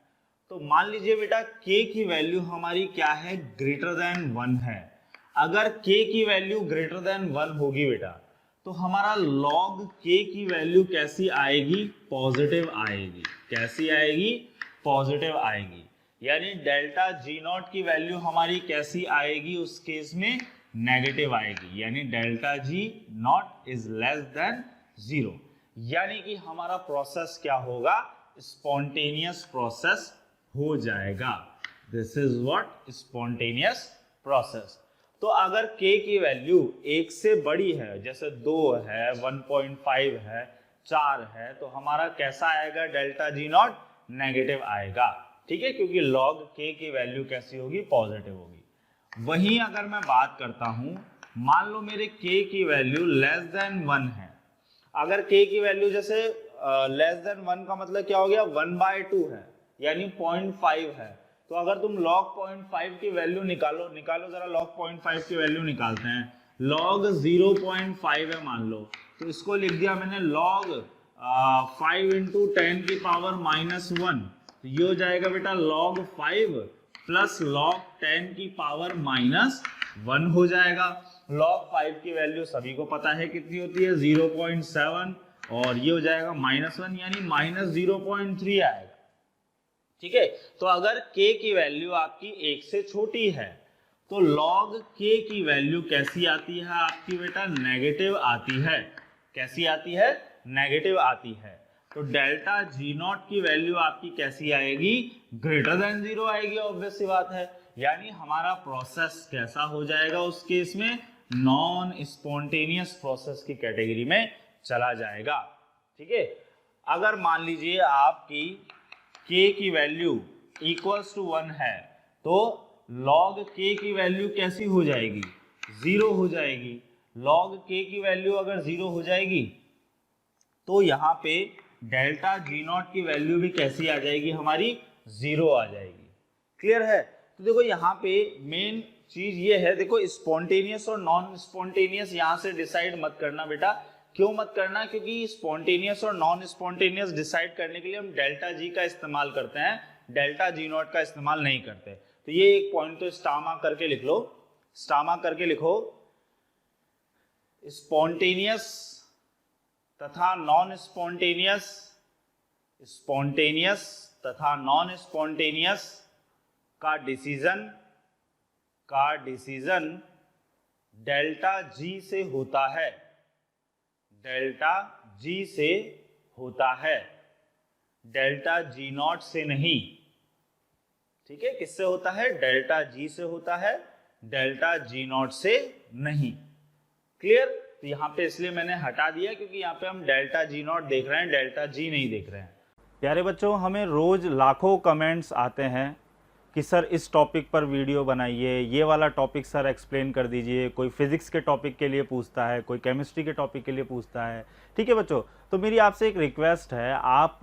तो मान लीजिए बेटा K की वैल्यू हमारी क्या है? ग्रेटर देन 1 है। अगर K की वैल्यू ग्रेटर देन 1 होगी बेटा, तो हमारा log K की वैल्यू कैसी आएगी? पॉजिटिव आएगी। कैसी आएगी? पॉजिटिव आएगी। यानी डेल्टा जी नॉट की वैल्यू हमारी कैसी आएगी? उस केस में नेगेटिव आएगी, यानी delta G not is less than 0। यानी कि हमारा प्रोसेस क्या होगा? स्पॉन्टेनियस प्रोसेस हो जाएगा। This is what spontaneous process. तो अगर K की वैल्यू 1 से बड़ी है, जैसे 2 है, 1.5 है, 4 है, तो हमारा कैसा आएगा? डेल्टा जी नॉट नेगेटिव आएगा। ठीक है, क्योंकि log K की वैल्यू कैसी होगी? पॉजिटिव होगी। वहीं अगर मैं बात करता हूं, मान लो मेरे K की वैल्यू लेस देन 1 है। अगर K की वैल्यू जैसे लेस देन 1 का मतलब क्या हो गया? 1/2 है, यानी 0.5 है। तो अगर तुम log 0.5 की वैल्यू निकालो जरा, log 0.5 की वैल्यू निकालते हैं। log 0.5 है मान लो, तो इसको लिख दिया मैंने log 5 × 10 की पावर -1। तो ये हो जाएगा बेटा log 5 प्लस log 10 की पावर -1 हो जाएगा। log 5 की वैल्यू सभी को पता है कितनी होती है? 0.7, और ये हो जाएगा -1, यानी -0.3 आएगा। ठीक है, तो अगर K की वैल्यू आपकी 1 से छोटी है, तो log K की वैल्यू कैसी आती है आपकी बेटा? नेगेटिव आती है। कैसी आती है? नेगेटिव आती है। तो डेल्टा जी नॉट की वैल्यू आपकी कैसी आएगी? ग्रेटर देन 0 आएगी, ऑब्वियस सी बात है। यानी हमारा प्रोसेस कैसा हो जाएगा? उस केस में नॉन स्पॉन्टेनियस प्रोसेस की कैटेगरी में चला जाएगा। ठीक है, अगर मान लीजिए आपकी K की वैल्यू इक्वल्स टू 1 है, तो log K की वैल्यू कैसी हो जाएगी? 0 हो जाएगी। log K की वैल्यू अगर 0 हो जाएगी, तो यहाँ पे डेल्टा जी नॉट की वैल्यू भी कैसी आ जाएगी? हमारी 0 आ जाएगी। क्लियर है? तो देखो यहाँ पे मेन चीज ये है, देखो स्पॉन्टेनियस और नॉन स्पॉन्टेनियस यहाँ से डिसाइड मत करना बेटा। क्यों मत करना? क्योंकि स्पॉन्टेनियस और नॉन स्पॉन्टेनियस डिसाइड करने के लिए हम डेल्टा जी का इस्तेमाल करते हैं, डेल्टा जी नॉट का इस्तेमाल नहीं करते। तो ये एक पॉइंट तो स्टामा करके लिख लो, स्टामा करके लिखो, स्पॉन्टेनियस तथा नॉन स्पॉन्टेनियस, स्पॉन्टेनियस तथा नॉन स्पॉन्टेनियस का डिसीजन डेल्टा जी से होता है, डेल्टा जी से होता है, डेल्टा जी नॉट से नहीं। ठीक है, किससे होता है? डेल्टा जी से होता है, डेल्टा जी नॉट से नहीं। क्लियर? तो यहां पे इसलिए मैंने हटा दिया क्योंकि यहां पे हम डेल्टा जी नॉट देख रहे हैं, डेल्टा जी नहीं देख रहे हैं। प्यारे बच्चों, हमें रोज लाखों कमेंट्स आते हैं कि सर इस टॉपिक पर वीडियो बनाइए, ये वाला टॉपिक सर एक्सप्लेन कर दीजिए। कोई फिजिक्स के टॉपिक के लिए पूछता है, कोई केमिस्ट्री के टॉपिक के लिए पूछता है। ठीक है बच्चों, तो मेरी आपसे एक रिक्वेस्ट है, आप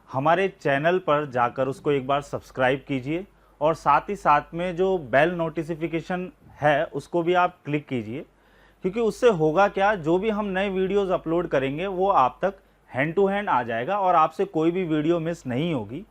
हमारे चैनल पर जाकर उसको एक बार सब्सक्राइब कीजिए और साथ ही साथ में जो बेल नोटिफिकेशन है उसको भी आप क्लिक कीजिए, क्योंकि उससे होगा क्या, जो भी हम नए वीडियोस अपलोड करेंगे वो आप तक हैंड टू हैंड आ जाएगा और आपसे कोई भी वीडियो मिस नहीं होगी।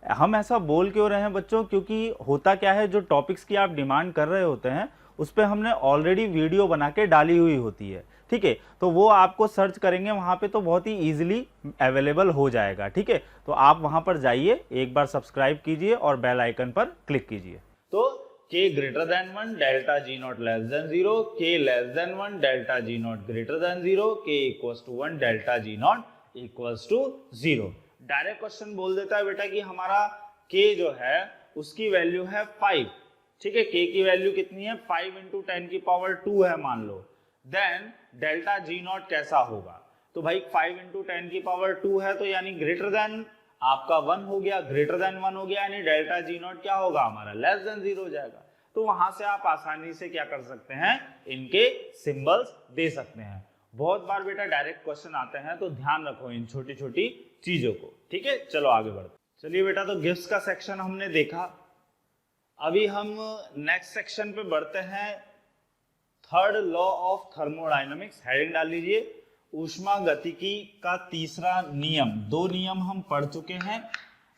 हम ऐसा बोल क्यों रहे हैं बच्चों, क्योंकि होता क्या है, जो टॉपिक्स की आप डिमांड कर रहे होते हैं उस पर हमने ऑलरेडी वीडियो बना के डाली हुई होती है। ठीक है, तो वो आपको सर्च करेंगे वहां पे तो बहुत ही इजीली अवेलेबल हो जाएगा। ठीक है, तो आप वहां पर जाइए, एक बार सब्सक्राइब कीजिए और बेल आइकन पर क्लिक कीजिए। तो k greater than 1 delta g not less than 0, k less than 1 delta g not greater than 0, k equals to 1 delta g not equals to 0। Direct question बोल देता है बेटा कि हमारा k जो है उसकी वैल्यू है 5। ठीक है, k की वैल्यू कितनी है? 5 इंटू 10 की पावर 2 है मान लो। देन डेल्टा g नॉट कैसा होगा? तो भाई 5 इंटू 10 की पावर 2 है तो यानी ग्रेटर देन आपका 1 हो गया, ग्रेटर देन 1 हो गया, यानी डेल्टा जी नॉट क्या होगा हमारा? लेस देन 0 हो जाएगा। तो वहां से आप आसानी से क्या कर सकते हैं? इनके सिंबल्स दे सकते हैं। बहुत बार बेटा डायरेक्ट क्वेश्चन आते हैं तो ध्यान रखो इन छोटी छोटी चीजों को। ठीक है, चलो आगे बढ़ते। चलिए बेटा, तो गिफ्ट्स का सेक्शन हमने देखा। अभी हम नेक्स्ट सेक्शन पे बढ़ते हैं। Third law of thermodynamics, heading डाल लीजिए, ऊष्मा गतिकी का तीसरा नियम। 2 नियम हम पढ़ चुके हैं,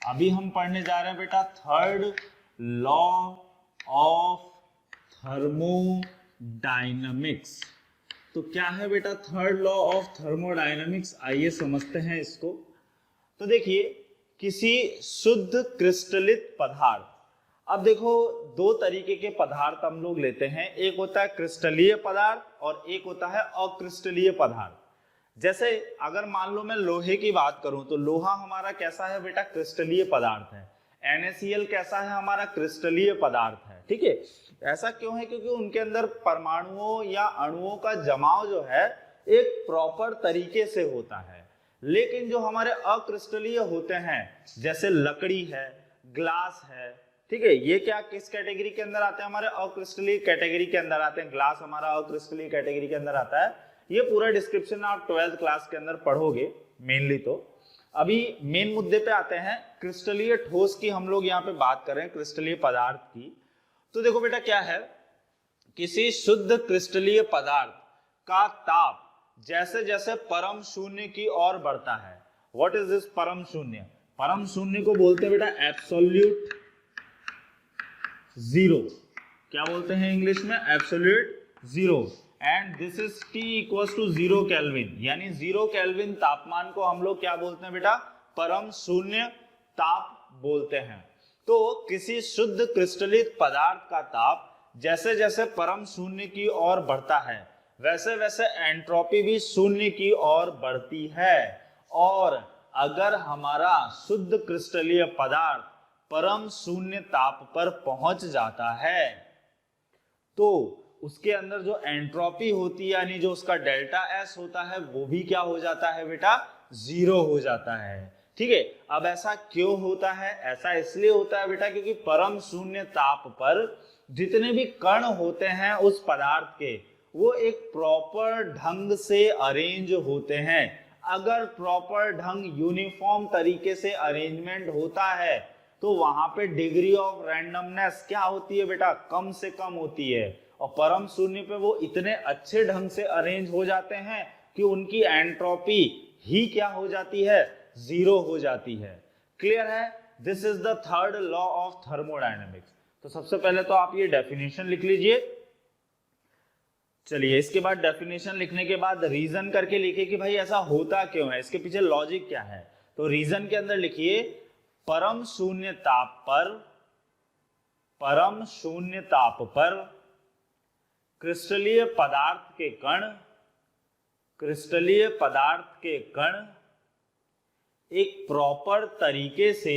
अभी हम पढ़ने जा रहे हैं बेटा थर्ड लॉ ऑफ थर्मोडायनेमिक्स। तो क्या है बेटा थर्ड लॉ ऑफ थर्मोडायनेमिक्स? आइए समझते हैं इसको। तो देखिए, किसी शुद्ध क्रिस्टलित पदार्थ, अब देखो 2 तरीके के पदार्थ हम लोग लेते हैं, एक होता है क्रिस्टलीय पदार्थ और एक होता है अक्रिस्टलीय पदार्थ। जैसे अगर मान लो मैं लोहे की बात करूं तो लोहा हमारा कैसा है बेटा? क्रिस्टलीय पदार्थ है। NaCl कैसा है हमारा? क्रिस्टलीय पदार्थ है। ठीक है, ऐसा क्यों है? क्योंकि उनके अंदर परमाणुओं या अणुओं का जमाव जो है एक प्रॉपर तरीके से होता है। लेकिन जो हमारे अक्रिस्टलीय होते हैं, जैसे लकड़ी है, ग्लास है, ठीक है, ये क्या किस कैटेगरी के अंदर आते हैं? हमारे अक्रिस्टलीय कैटेगरी के अंदर आते हैं। ग्लास हमारा अक्रिस्टलीय कैटेगरी के अंदर आता है। ये पूरा डिस्क्रिप्शन आप 12th क्लास के अंदर पढ़ोगे मेनली। तो अभी मेन मुद्दे पे आते हैं, क्रिस्टलीय ठोस की हम लोग यहाँ पे बात कर रहे हैं, क्रिस्टलीय पदार्थ की। तो देखो बेटा क्या है, किसी शुद्ध क्रिस्टलीय पदार्थ का ताप जैसे जैसे परम शून्य की ओर बढ़ता है। व्हाट इज दिस परम शून्य? परम शून्य को बोलते हैं बेटा एब्सोल्यूट जीरो। क्या बोलते हैं इंग्लिश में? Absolute zero. And this is T equals to 0 Kelvin, यानी 0 केल्विन तापमान को हम लोग क्या बोलते हैं बेटा? परम शून्य ताप बोलते हैं। तो किसी शुद्ध क्रिस्टलित पदार्थ का ताप जैसे जैसे परम शून्य की ओर बढ़ता है, वैसे वैसे एंट्रोपी भी शून्य की ओर बढ़ती है। और अगर हमारा शुद्ध क्रिस्टलीय पदार्थ परम शून्य ताप पर पहुंच जाता है तो उसके अंदर जो एंट्रोपी होती है, यानी जो उसका डेल्टा S होता है, वो भी क्या हो जाता है बेटा? 0 हो जाता है। ठीक है, अब ऐसा क्यों होता है? ऐसा इसलिए होता है बेटा क्योंकि परम शून्य ताप पर जितने भी कण होते हैं उस पदार्थ के, वो एक प्रॉपर ढंग से अरेंज होते हैं। अगर प्रॉपर ढंग यूनिफॉर्म तरीके से अरेंजमेंट होता है तो वहां पे डिग्री ऑफ रैंडमनेस क्या होती है बेटा? कम से कम होती है। और परम शून्य पे वो इतने अच्छे ढंग से अरेंज हो जाते हैं कि उनकी एंट्रोपी ही क्या हो जाती है? 0 हो जाती है। क्लियर है? This is the third law of thermodynamics. तो सबसे पहले तो आप ये डेफिनेशन लिख लीजिए। चलिए, इसके बाद डेफिनेशन लिखने के बाद रीजन करके लिखिए कि भाई ऐसा होता क्यों है, इसके पीछे लॉजिक क्या है। तो रीजन के अंदर लिखिए, परम शून्य ताप पर परम शून्य ताप पर क्रिस्टलीय पदार्थ के कण एक प्रॉपर तरीके से,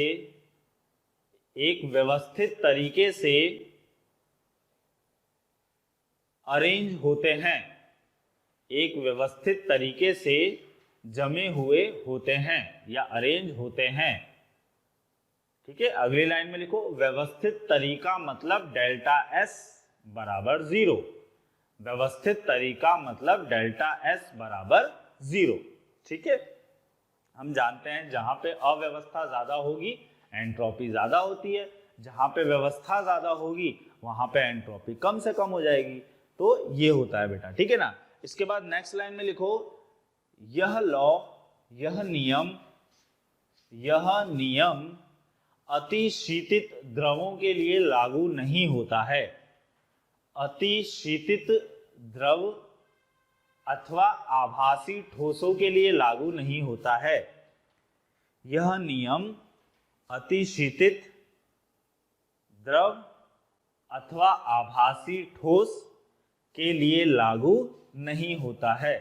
एक व्यवस्थित तरीके से अरेंज होते हैं, एक व्यवस्थित तरीके से जमे हुए होते हैं या अरेंज होते हैं। ठीक है, अगली लाइन में लिखो व्यवस्थित तरीका मतलब डेल्टा एस बराबर 0। व्यवस्थित तरीका मतलब डेल्टा एस बराबर 0। ठीक है, हम जानते हैं जहां पे अव्यवस्था ज्यादा होगी एंट्रोपी ज्यादा होती है, जहां पे व्यवस्था ज्यादा होगी वहां पे एंट्रोपी कम से कम हो जाएगी। तो ये होता है बेटा, ठीक है ना। इसके बाद नेक्स्ट लाइन में लिखो यह लॉ, यह नियम अतिशीतित द्रवों के लिए लागू नहीं होता है। अतिशीतित द्रव अथवा आभासी ठोसों के लिए लागू नहीं होता है। यह नियम अतिशीतित द्रव अथवा आभासी ठोस के लिए लागू नहीं होता है।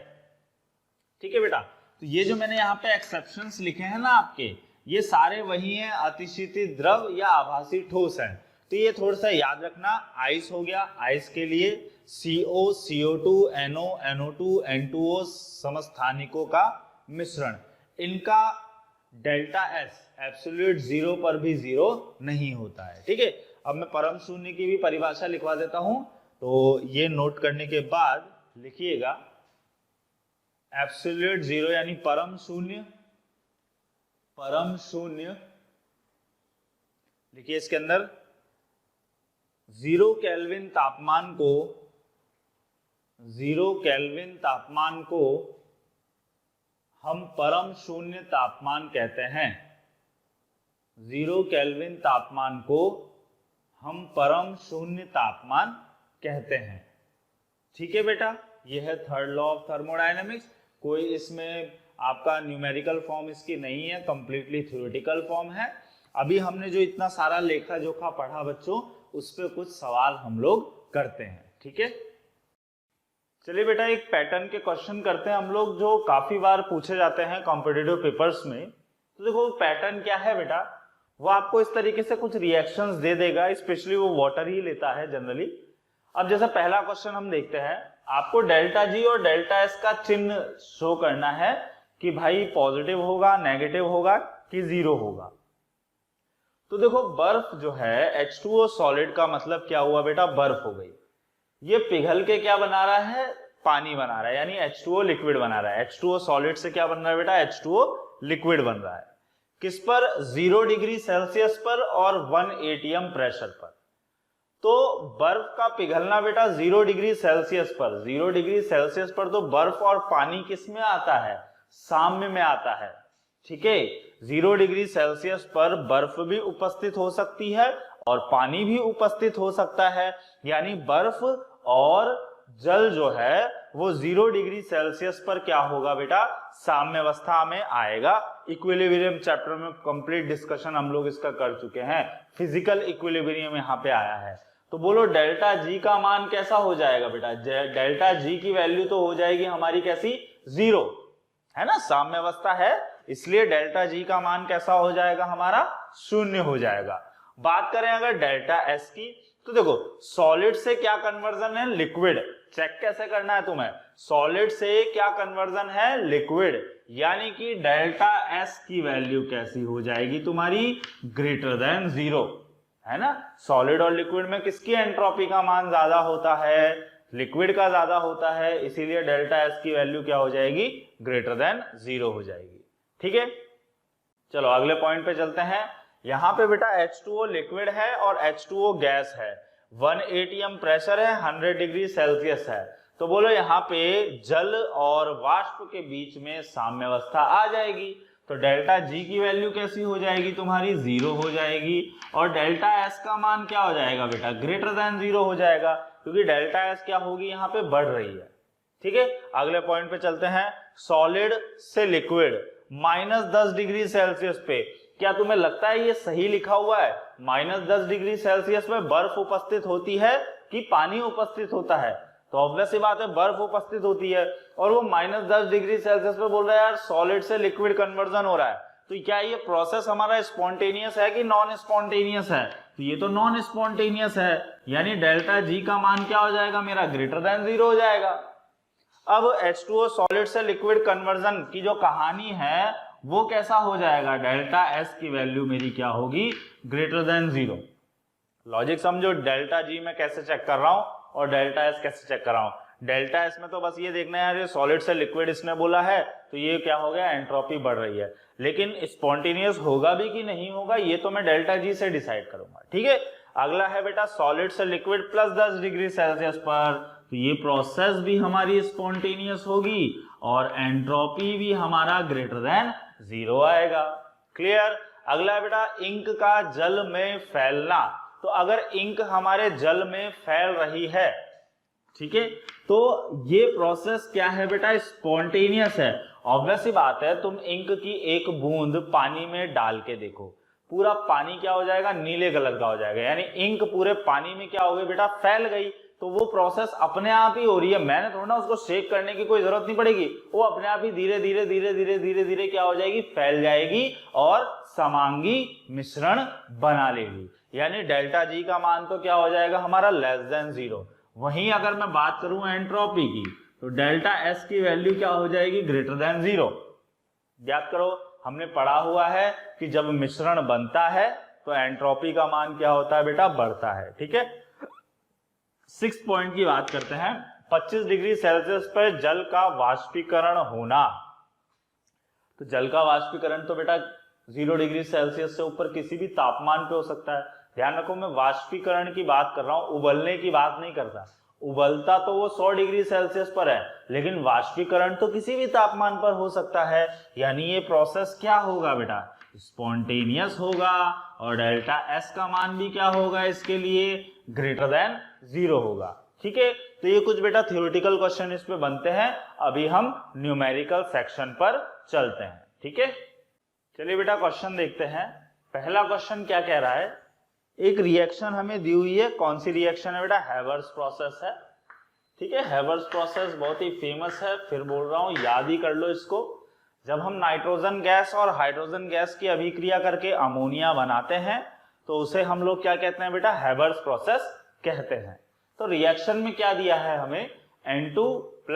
ठीक है बेटा, तो ये जो मैंने यहाँ पे एक्सेप्शंस लिखे हैं ना आपके, ये सारे वही हैं, अतिशीतित द्रव या आभासी ठोस है। तो ये थोड़ा सा याद रखना। आइस हो गया, आइस के लिए CO, CO2, NO, NO2, N2O समस्थानिकों का मिश्रण, इनका डेल्टा एस एब्सोल्यूट 0 पर भी 0 नहीं होता है। ठीक है, अब मैं परम शून्य की भी परिभाषा लिखवा देता हूं, तो ये नोट करने के बाद लिखिएगा एब्सोल्यूट 0 यानी परम शून्य लिखिए। इसके अंदर 0 केल्विन तापमान को हम परम शून्य तापमान कहते हैं। 0 केल्विन तापमान को हम परम शून्य तापमान कहते हैं। ठीक है बेटा, यह है थर्ड लॉ ऑफ थर्मोडायनेमिक्स। कोई इसमें आपका न्यूमेरिकल फॉर्म इसकी नहीं है, कंप्लीटली थ्योरेटिकल फॉर्म है। अभी हमने जो इतना सारा लेखा जोखा पढ़ा बच्चों, उस पर कुछ सवाल हम लोग करते हैं। ठीक है, चलिए बेटा एक पैटर्न के क्वेश्चन करते हैं हम लोग, जो काफी बार पूछे जाते हैं कॉम्पिटिटिव पेपर्स में। तो देखो पैटर्न क्या है बेटा, वो आपको इस तरीके से कुछ रिएक्शंस दे देगा, स्पेशली वो वाटर ही लेता है जनरली। अब जैसे पहला क्वेश्चन हम देखते हैं, आपको डेल्टा जी और डेल्टा एस का चिन्ह शो करना है कि भाई पॉजिटिव होगा, नेगेटिव होगा कि 0 होगा। तो देखो बर्फ जो है H2O सॉलिड का मतलब क्या हुआ बेटा, बर्फ हो गई। ये पिघल के क्या बना रहा है, पानी बना रहा है, यानी H2O लिक्विड बना रहा है। H2O सॉलिड से क्या बन रहा है बेटा, H2O लिक्विड बन रहा है। किस पर, 0 डिग्री सेल्सियस पर और 1 atm प्रेशर पर। तो बर्फ का पिघलना बेटा 0 डिग्री सेल्सियस पर, 0 डिग्री सेल्सियस पर तो बर्फ और पानी किस में आता है, साम्य में आता है। ठीक है, 0 डिग्री सेल्सियस पर बर्फ भी उपस्थित हो सकती है और पानी भी उपस्थित हो सकता है, यानी बर्फ और जल जो है वो 0 डिग्री सेल्सियस पर क्या होगा बेटा, साम्यावस्था में आएगा। इक्विलिब्रियम चैप्टर में कंप्लीट डिस्कशन हम लोग इसका कर चुके हैं, फिजिकल इक्विलिब्रियम यहाँ पे आया है। तो बोलो डेल्टा जी का मान कैसा हो जाएगा बेटा, डेल्टा जी की वैल्यू तो हो जाएगी हमारी कैसी, 0 है ना, साम्यावस्था है, इसलिए डेल्टा जी का मान कैसा हो जाएगा हमारा, 0 हो जाएगा। बात करें अगर डेल्टा एस की, तो देखो सॉलिड से क्या कन्वर्जन है, लिक्विड। चेक कैसे करना है तुम्हें, सॉलिड से क्या कन्वर्जन है, लिक्विड, यानी कि डेल्टा एस की वैल्यू कैसी हो जाएगी तुम्हारी, ग्रेटर देन 0, है ना। सॉलिड और लिक्विड में किसकी एंट्रोपी का मान ज्यादा होता है, लिक्विड का ज्यादा होता है, इसीलिए डेल्टा एस की वैल्यू क्या हो जाएगी, ग्रेटर देन 0 हो जाएगी। ठीक है, चलो अगले पॉइंट पे चलते हैं। यहाँ पे बेटा H2O लिक्विड है और H2O गैस है, 1 atm प्रेशर है, 100 डिग्री सेल्सियस है। तो बोलो यहाँ पे जल और वाष्प के बीच में साम्यावस्था आ जाएगी, तो डेल्टा जी की वैल्यू कैसी हो जाएगी तुम्हारी, 0 हो जाएगी। और डेल्टा एस का मान क्या हो जाएगा बेटा, ग्रेटर देन 0 हो जाएगा, क्योंकि डेल्टा एस क्या होगी, यहाँ पे बढ़ रही है। ठीक है, अगले पॉइंट पे चलते हैं। सॉलिड से लिक्विड -10 डिग्री सेल्सियस पे क्या तुम्हें लगता है ये सही लिखा हुआ है? -10 डिग्री सेल्सियस में बर्फ उपस्थित होती है कि पानी उपस्थित होता है? तो ऑब्वियस सी बात है बर्फ उपस्थित होती है, और वो -10 डिग्री सेल्सियस पे बोल रहा है यार सॉलिड से लिक्विड कन्वर्जन हो रहा है। तो क्या ये प्रोसेस हमारा स्पॉन्टेनियस है कि नॉन स्पॉन्टेनियस है? तो ये तो नॉन स्पॉन्टेनियस है, यानी डेल्टा जी का मान क्या हो जाएगा मेरा? ग्रेटर देन 0 हो जाएगा। अब H2O सॉलिड से लिक्विड कन्वर्जन की जो कहानी है वो कैसा हो जाएगा? डेल्टा एस की वैल्यू मेरी क्या होगी? Greater than 0। लॉजिक समझो, डेल्टा जी में कैसे चेक कर रहा हूं और डेल्टा एस कैसे चेक कर रहा हूं। डेल्टा एस में तो बस ये देखना है यार ये सॉलिड से लिक्विड इसने बोला है तो ये क्या हो गया? एंट्रोपी बढ़ रही है। लेकिन स्पॉन्टेनियस होगा भी कि नहीं होगा ये तो मैं डेल्टा जी से डिसाइड करूंगा। ठीक है, अगला है बेटा सॉलिड से लिक्विड +10 डिग्री सेल्सियस पर, तो ये प्रोसेस भी हमारी स्पॉन्टेनियस होगी और एंट्रोपी भी हमारा ग्रेटर देन 0 आएगा। क्लियर? अगला है बेटा इंक का जल में फैलना। तो अगर इंक हमारे जल में फैल रही है, ठीक है, तो ये प्रोसेस क्या है बेटा? स्पॉन्टेनियस है। ऑब्वियस सी बात है, तुम इंक की एक बूंद पानी में डाल के देखो, पूरा पानी क्या हो जाएगा? नीले कलर का हो जाएगा, यानी इंक पूरे पानी में क्या हो गई बेटा? फैल गई। तो वो प्रोसेस अपने आप ही हो रही है, मैंने थोड़ा ना उसको शेक करने की कोई जरूरत नहीं पड़ेगी, वो अपने आप ही धीरे धीरे धीरे धीरे धीरे धीरे क्या हो जाएगी? फैल जाएगी और समांगी मिश्रण बना लेगी। यानी डेल्टा जी का मान तो क्या हो जाएगा हमारा? Less than 0। वहीं अगर मैं बात करूं एंट्रोपी की तो डेल्टा एस की वैल्यू क्या हो जाएगी? Greater than 0। याद करो हमने पढ़ा हुआ है कि जब मिश्रण बनता है तो एंट्रोपी का मान क्या होता है बेटा? बढ़ता है। ठीक है, 6 पॉइंट की बात करते हैं। 25 डिग्री सेल्सियस पर जल का वाष्पीकरण होना। तो जल का वाष्पीकरण तो बेटा 0 डिग्री सेल्सियस से ऊपर किसी भी तापमान पे हो सकता है। ध्यान रखो मैं वाष्पीकरण की बात कर रहा हूं, उबलने की बात नहीं करता। उबलता तो वो 100 डिग्री सेल्सियस पर है, लेकिन वाष्पीकरण तो किसी भी तापमान पर हो सकता है। यानी ये प्रोसेस क्या होगा बेटा? स्पॉन्टेनियस होगा और डेल्टा एस का मान भी क्या होगा इसके लिए? ग्रेटर देन 0 होगा। ठीक है, तो ये कुछ बेटा थ्योरेटिकल क्वेश्चन इस पे बनते हैं। अभी हम न्यूमेरिकल सेक्शन पर चलते हैं। ठीक है, चलिए बेटा क्वेश्चन देखते हैं। पहला क्वेश्चन क्या कह रहा है? एक रिएक्शन हमें दी हुई है। कौन सी रिएक्शन है बेटा? हैवर्स प्रोसेस है। ठीक है, हैवर्स प्रोसेस बहुत ही फेमस है, फिर बोल रहा हूं याद ही कर लो इसको। जब हम नाइट्रोजन गैस और हाइड्रोजन गैस की अभिक्रिया करके अमोनिया बनाते हैं तो उसे हम लोग क्या कहते हैं बेटा? हैवर्स प्रोसेस कहते हैं। तो रिएक्शन में क्या दिया है हमें? N2 +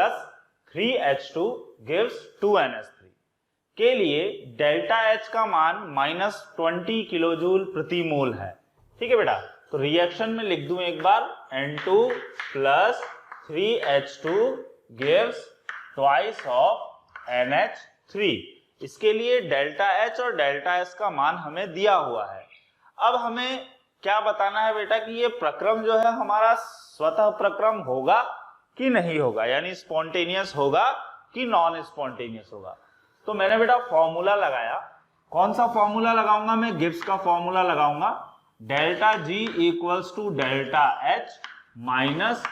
3H2 gives 2NH3 के लिए डेल्टा H का मान -20 किलोजूल प्रति मोल है। ठीक है बेटा, तो रिएक्शन में लिख दूं एक बार, N2 + 3H2 gives twice of NH3। इसके लिए डेल्टा H और डेल्टा S का मान हमें दिया हुआ है। अब हमें क्या बताना है बेटा कि ये प्रक्रम जो है हमारा स्वतः प्रक्रम होगा कि नहीं होगा, यानी स्पॉन्टेनियस होगा कि नॉन स्पॉन्टेनियस होगा। तो मैंने बेटा फॉर्मूला लगाया। कौन सा फॉर्मूला लगाऊंगा मैं? गिब्स का फॉर्मूला लगाऊंगा। Delta G equals to delta H minus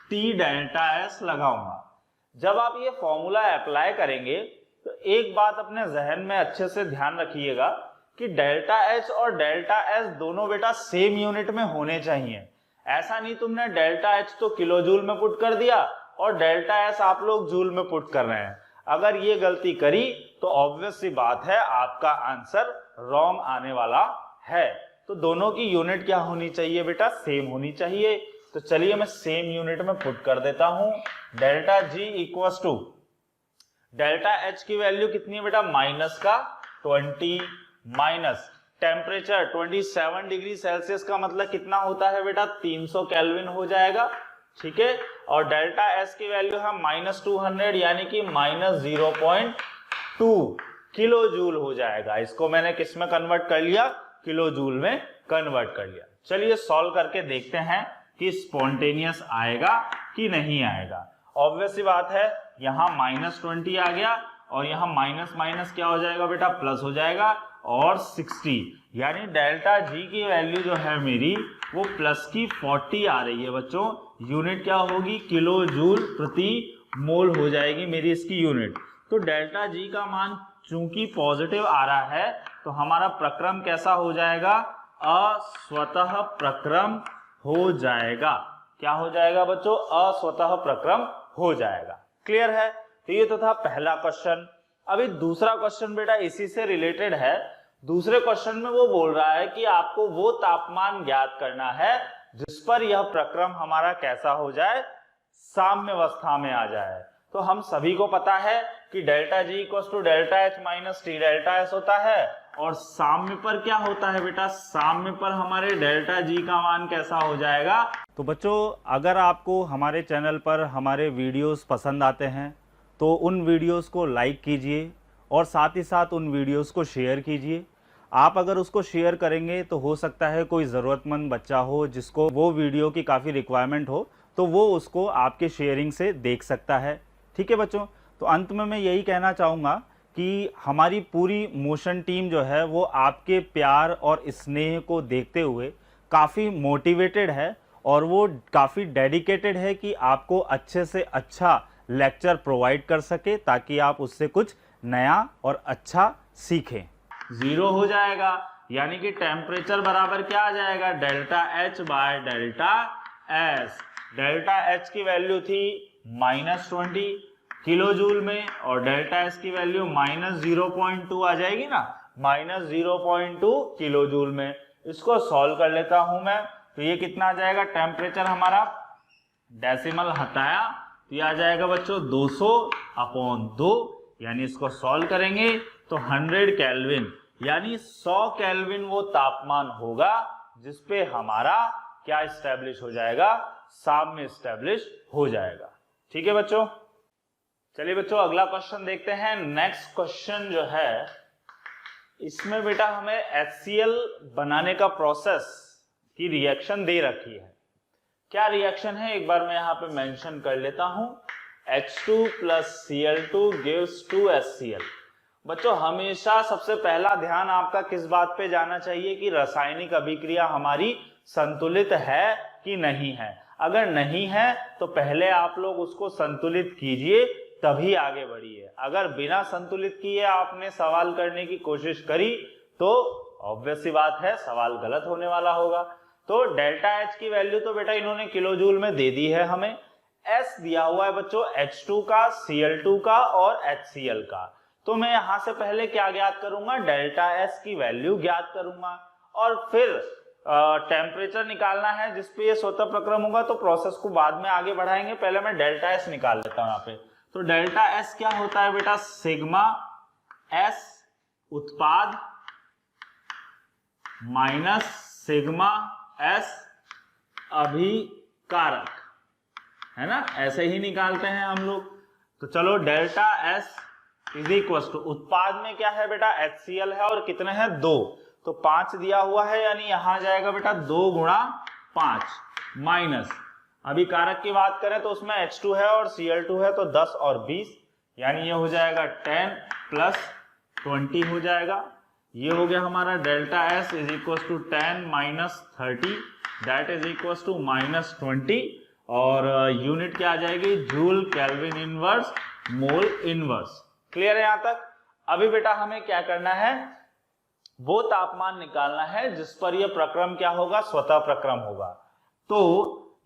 T delta S लगाऊंगा। जब आप ये फॉर्मूला अप्लाई करेंगे तो एक बात अपने जहन में अच्छे से ध्यान रखिएगा कि डेल्टा एच और डेल्टा एस दोनों बेटा सेम यूनिट में होने चाहिए। ऐसा नहीं तुमने डेल्टा एच तो किलोजूल में पुट कर दिया और डेल्टा एस आप लोग जूल में पुट कर रहे हैं। अगर ये गलती करी तो ऑब्वियस सी बात है आपका आंसर रॉन्ग आने वाला है। तो दोनों की यूनिट क्या होनी चाहिए बेटा? सेम होनी चाहिए। तो चलिए मैं सेम यूनिट में पुट कर देता हूं। Delta G equals to delta H की वैल्यू कितनी है बेटा? -20 माइनस टेम्परेचर 27 डिग्री सेल्सियस का मतलब कितना होता है बेटा? 300 केल्विन हो जाएगा। ठीक है, और डेल्टा एस की वैल्यू है -200 यानी कि -0.2 किलो जूल हो जाएगा। इसको मैंने किस में कन्वर्ट कर लिया? किलो जूल में कन्वर्ट कर लिया। चलिए सॉल्व करके देखते हैं कि स्पॉन्टेनियस आएगा कि नहीं आएगा। ऑब्वियस सी बात है, यहाँ -20 आ गया और यहाँ माइनस माइनस क्या हो जाएगा बेटा? प्लस हो जाएगा और 60, यानी डेल्टा जी की वैल्यू जो है मेरी वो प्लस की 40 आ रही है बच्चों। यूनिट क्या होगी? किलो जूल प्रति मोल हो जाएगी मेरी इसकी यूनिट। तो डेल्टा जी का मान चूंकि पॉजिटिव आ रहा है तो हमारा प्रक्रम कैसा हो जाएगा, अस्वतः प्रक्रम हो जाएगा। क्या हो जाएगा बच्चों, अस्वतः प्रक्रम हो जाएगा। क्लियर है। तो ये तो था पहला क्वेश्चन। अभी दूसरा क्वेश्चन बेटा इसी से रिलेटेड है। दूसरे क्वेश्चन में वो बोल रहा है कि आपको वो तापमान ज्ञात करना है जिस पर यह प्रक्रम हमारा कैसा हो जाए, साम्यावस्था में आ जाए। तो हम सभी को पता है कि delta G equal to delta H minus T delta S होता है, और साम्य पर क्या होता है बेटा, साम्य पर हमारे डेल्टा जी का मान कैसा हो जाएगा। तो बच्चों अगर आपको हमारे चैनल पर हमारे वीडियोस पसंद आते हैं तो उन वीडियोस को लाइक कीजिए और साथ ही साथ उन वीडियोस को शेयर कीजिए। आप अगर उसको शेयर करेंगे तो हो सकता है कोई ज़रूरतमंद बच्चा हो जिसको वो वीडियो की काफ़ी रिक्वायरमेंट हो, तो वो उसको आपके शेयरिंग से देख सकता है। ठीक है बच्चों। तो अंत में मैं यही कहना चाहूँगा कि हमारी पूरी मोशन टीम जो है वो आपके प्यार और स्नेह को देखते हुए काफ़ी मोटिवेटेड है और वो काफ़ी डेडिकेटेड है कि आपको अच्छे से अच्छा लेक्चर प्रोवाइड कर सके ताकि आप उससे कुछ नया और अच्छा सीखें। जीरो हो जाएगा यानी कि टेम्परेचर बराबर क्या आ जाएगा, delta H by delta S. Delta H की वैल्यू थी -20 किलो जूल में और डेल्टा एस की वैल्यू -0.2 आ जाएगी ना, -0.2 किलो जूल में। इसको सॉल्व कर लेता हूं मैं। तो ये कितना आ जाएगा, टेम्परेचर हमारा डेसिमल हटाया तो ये आ जाएगा बच्चों 200/2, यानी इसको सॉल्व करेंगे तो 100 केल्विन यानी 100 केल्विन वो तापमान होगा जिसपे हमारा क्या इस्टेब्लिश हो जाएगा, साम्य इस्टेब्लिश हो जाएगा। ठीक है बच्चों। चलिए बच्चों अगला क्वेश्चन देखते हैं। नेक्स्ट क्वेश्चन जो है इसमें बेटा हमें HCl बनाने का प्रोसेस की रिएक्शन दे रखी है। क्या रिएक्शन है एक बार मैं यहाँ पे मेंशन कर लेता हूं। H2 + Cl2 gives 2HCl। बच्चों हमेशा सबसे पहला ध्यान आपका किस बात पे जाना चाहिए कि रासायनिक अभिक्रिया हमारी संतुलित है कि नहीं है। अगर नहीं है तो पहले आप लोग उसको संतुलित कीजिए तभी आगे बढ़िए। अगर बिना संतुलित किए आपने सवाल करने की कोशिश करी तो ऑब्वियस सी बात है सवाल गलत होने वाला होगा। तो डेल्टा एच की वैल्यू तो बेटा इन्होंने किलो जूल में दे दी है हमें। एस दिया हुआ है बच्चों H2 का, Cl2 का और HCl का। तो मैं यहां से पहले क्या ज्ञात करूंगा, डेल्टा एस की वैल्यू ज्ञात करूंगा और फिर टेम्परेचर निकालना है जिसपे ये स्वतः प्रक्रम होगा। तो प्रोसेस को बाद में आगे बढ़ाएंगे, पहले मैं डेल्टा एस निकाल लेता हूं यहाँ पे। तो डेल्टा एस क्या होता है बेटा, सिग्मा एस उत्पाद माइनस सिग्मा एस अभिकारक, है ना, ऐसे ही निकालते हैं हम लोग। तो चलो delta S is equal to उत्पाद में क्या है बेटा HCl है और कितने हैं 2, तो 5 दिया हुआ है यानी यहां जाएगा बेटा 2 × 5 माइनस अभी कारक की बात करें तो उसमें H2 है और Cl2 है तो 10 और 20 यानी ये हो जाएगा 10 + 20 हो जाएगा। ये हो गया हमारा delta S is equal to 10 - 30 that is equal to -20 और यूनिट क्या आ जाएगी, joule Kelvin inverse mole inverse. Clear है यहां तक। अभी बेटा हमें क्या करना है, वो तापमान निकालना है जिस पर यह प्रक्रम क्या होगा, स्वतः प्रक्रम होगा। तो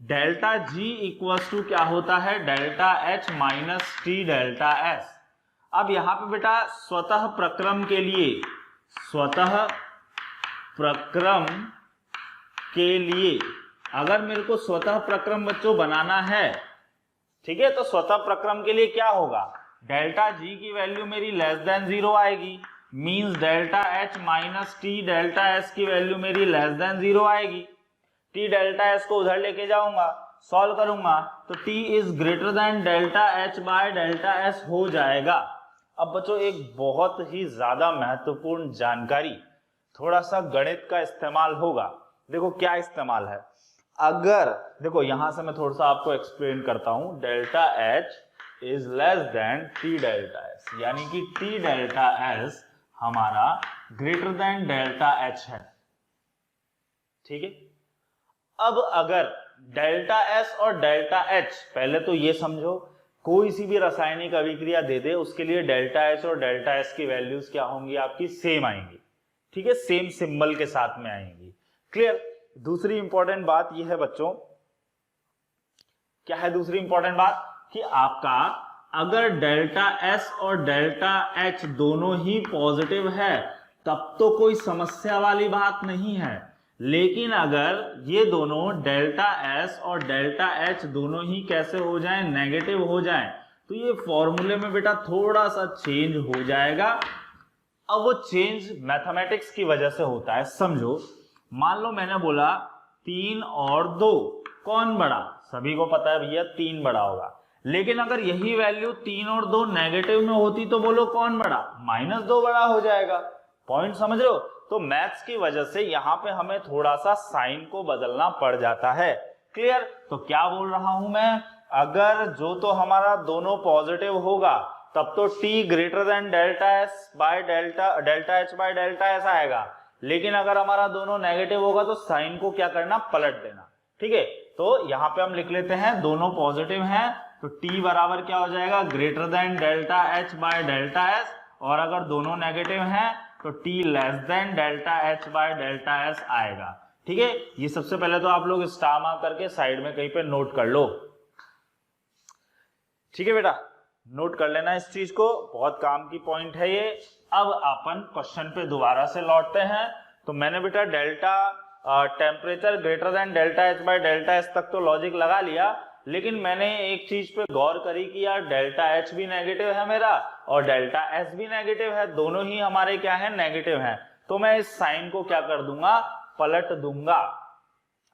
डेल्टा जी इक्वल टू क्या होता है, delta H minus T delta S. अब यहां पे बेटा स्वतः प्रक्रम के लिए, स्वतः प्रक्रम के लिए अगर मेरे को स्वतः प्रक्रम बच्चों बनाना है, ठीक है, तो स्वतः प्रक्रम के लिए क्या होगा, डेल्टा जी की वैल्यू मेरी <0 आएगी, means delta H minus T delta S की वैल्यू मेरी <0 आएगी। टी डेल्टा एस को उधर लेके जाऊंगा, सॉल्व करूंगा तो T is greater than delta H by delta S हो जाएगा। अब बच्चों एक बहुत ही ज्यादा महत्वपूर्ण जानकारी, थोड़ा सा गणित का इस्तेमाल होगा। देखो क्या इस्तेमाल है, अगर देखो यहां से मैं थोड़ा सा आपको एक्सप्लेन करता हूं, delta H is less than T delta S, यानी कि टी डेल्टा एस हमारा ग्रेटर देन डेल्टा एच है। ठीक है। अब अगर डेल्टा एस और डेल्टा एच, पहले तो ये समझो कोई सी भी रासायनिक अभिक्रिया दे दे उसके लिए डेल्टा एच और डेल्टा एस की वैल्यूज क्या होंगी आपकी, सेम आएंगी, ठीक है, सेम सिंबल के साथ में आएंगी। क्लियर। दूसरी इंपॉर्टेंट बात यह है बच्चों, क्या है दूसरी इंपॉर्टेंट बात, कि आपका अगर डेल्टा एस और डेल्टा एच दोनों ही पॉजिटिव है तब तो कोई समस्या वाली बात नहीं है, लेकिन अगर ये दोनों डेल्टा एस और डेल्टा एच दोनों ही कैसे हो जाएं, नेगेटिव हो जाएं, तो ये फॉर्मूले में बेटा थोड़ा सा चेंज हो जाएगा। अब वो चेंज मैथमेटिक्स की वजह से होता है। समझो, मान लो मैंने बोला 3 और 2 कौन बड़ा, सभी को पता है भैया 3 बड़ा होगा, लेकिन अगर यही वैल्यू 3 और 2 नेगेटिव में होती तो बोलो कौन बड़ा, -2 बड़ा हो जाएगा। पॉइंट समझ रहे हो। तो मैथ्स की वजह से यहाँ पे हमें थोड़ा सा साइन को बदलना पड़ जाता है। क्लियर। तो क्या बोल रहा हूं मैं, अगर जो तो हमारा दोनों पॉजिटिव होगा तब तो t greater than delta S by delta H by delta S आएगा, लेकिन अगर हमारा दोनों नेगेटिव होगा तो साइन को क्या करना, पलट देना। ठीक है, तो यहाँ पे हम लिख लेते हैं दोनों पॉजिटिव हैं तो t बराबर क्या हो जाएगा, greater than delta H by delta S, और अगर दोनों नेगेटिव हैं तो t less than delta H by delta S आएगा। ठीक है, ये सबसे पहले तो आप लोग स्टार मार्क करके साइड में कहीं पे नोट कर लो। ठीक है बेटा, नोट कर लेना इस चीज को, बहुत काम की पॉइंट है ये। अब अपन क्वेश्चन पे दोबारा से लौटते हैं। तो मैंने बेटा delta temperature greater than delta H by delta S तक तो लॉजिक लगा लिया, लेकिन मैंने एक चीज पे गौर करी कि यार डेल्टा एच भी नेगेटिव है मेरा और डेल्टा एस भी नेगेटिव है, दोनों ही हमारे क्या है, नेगेटिव हैं। तो मैं इस साइन को क्या कर दूंगा, पलट दूंगा।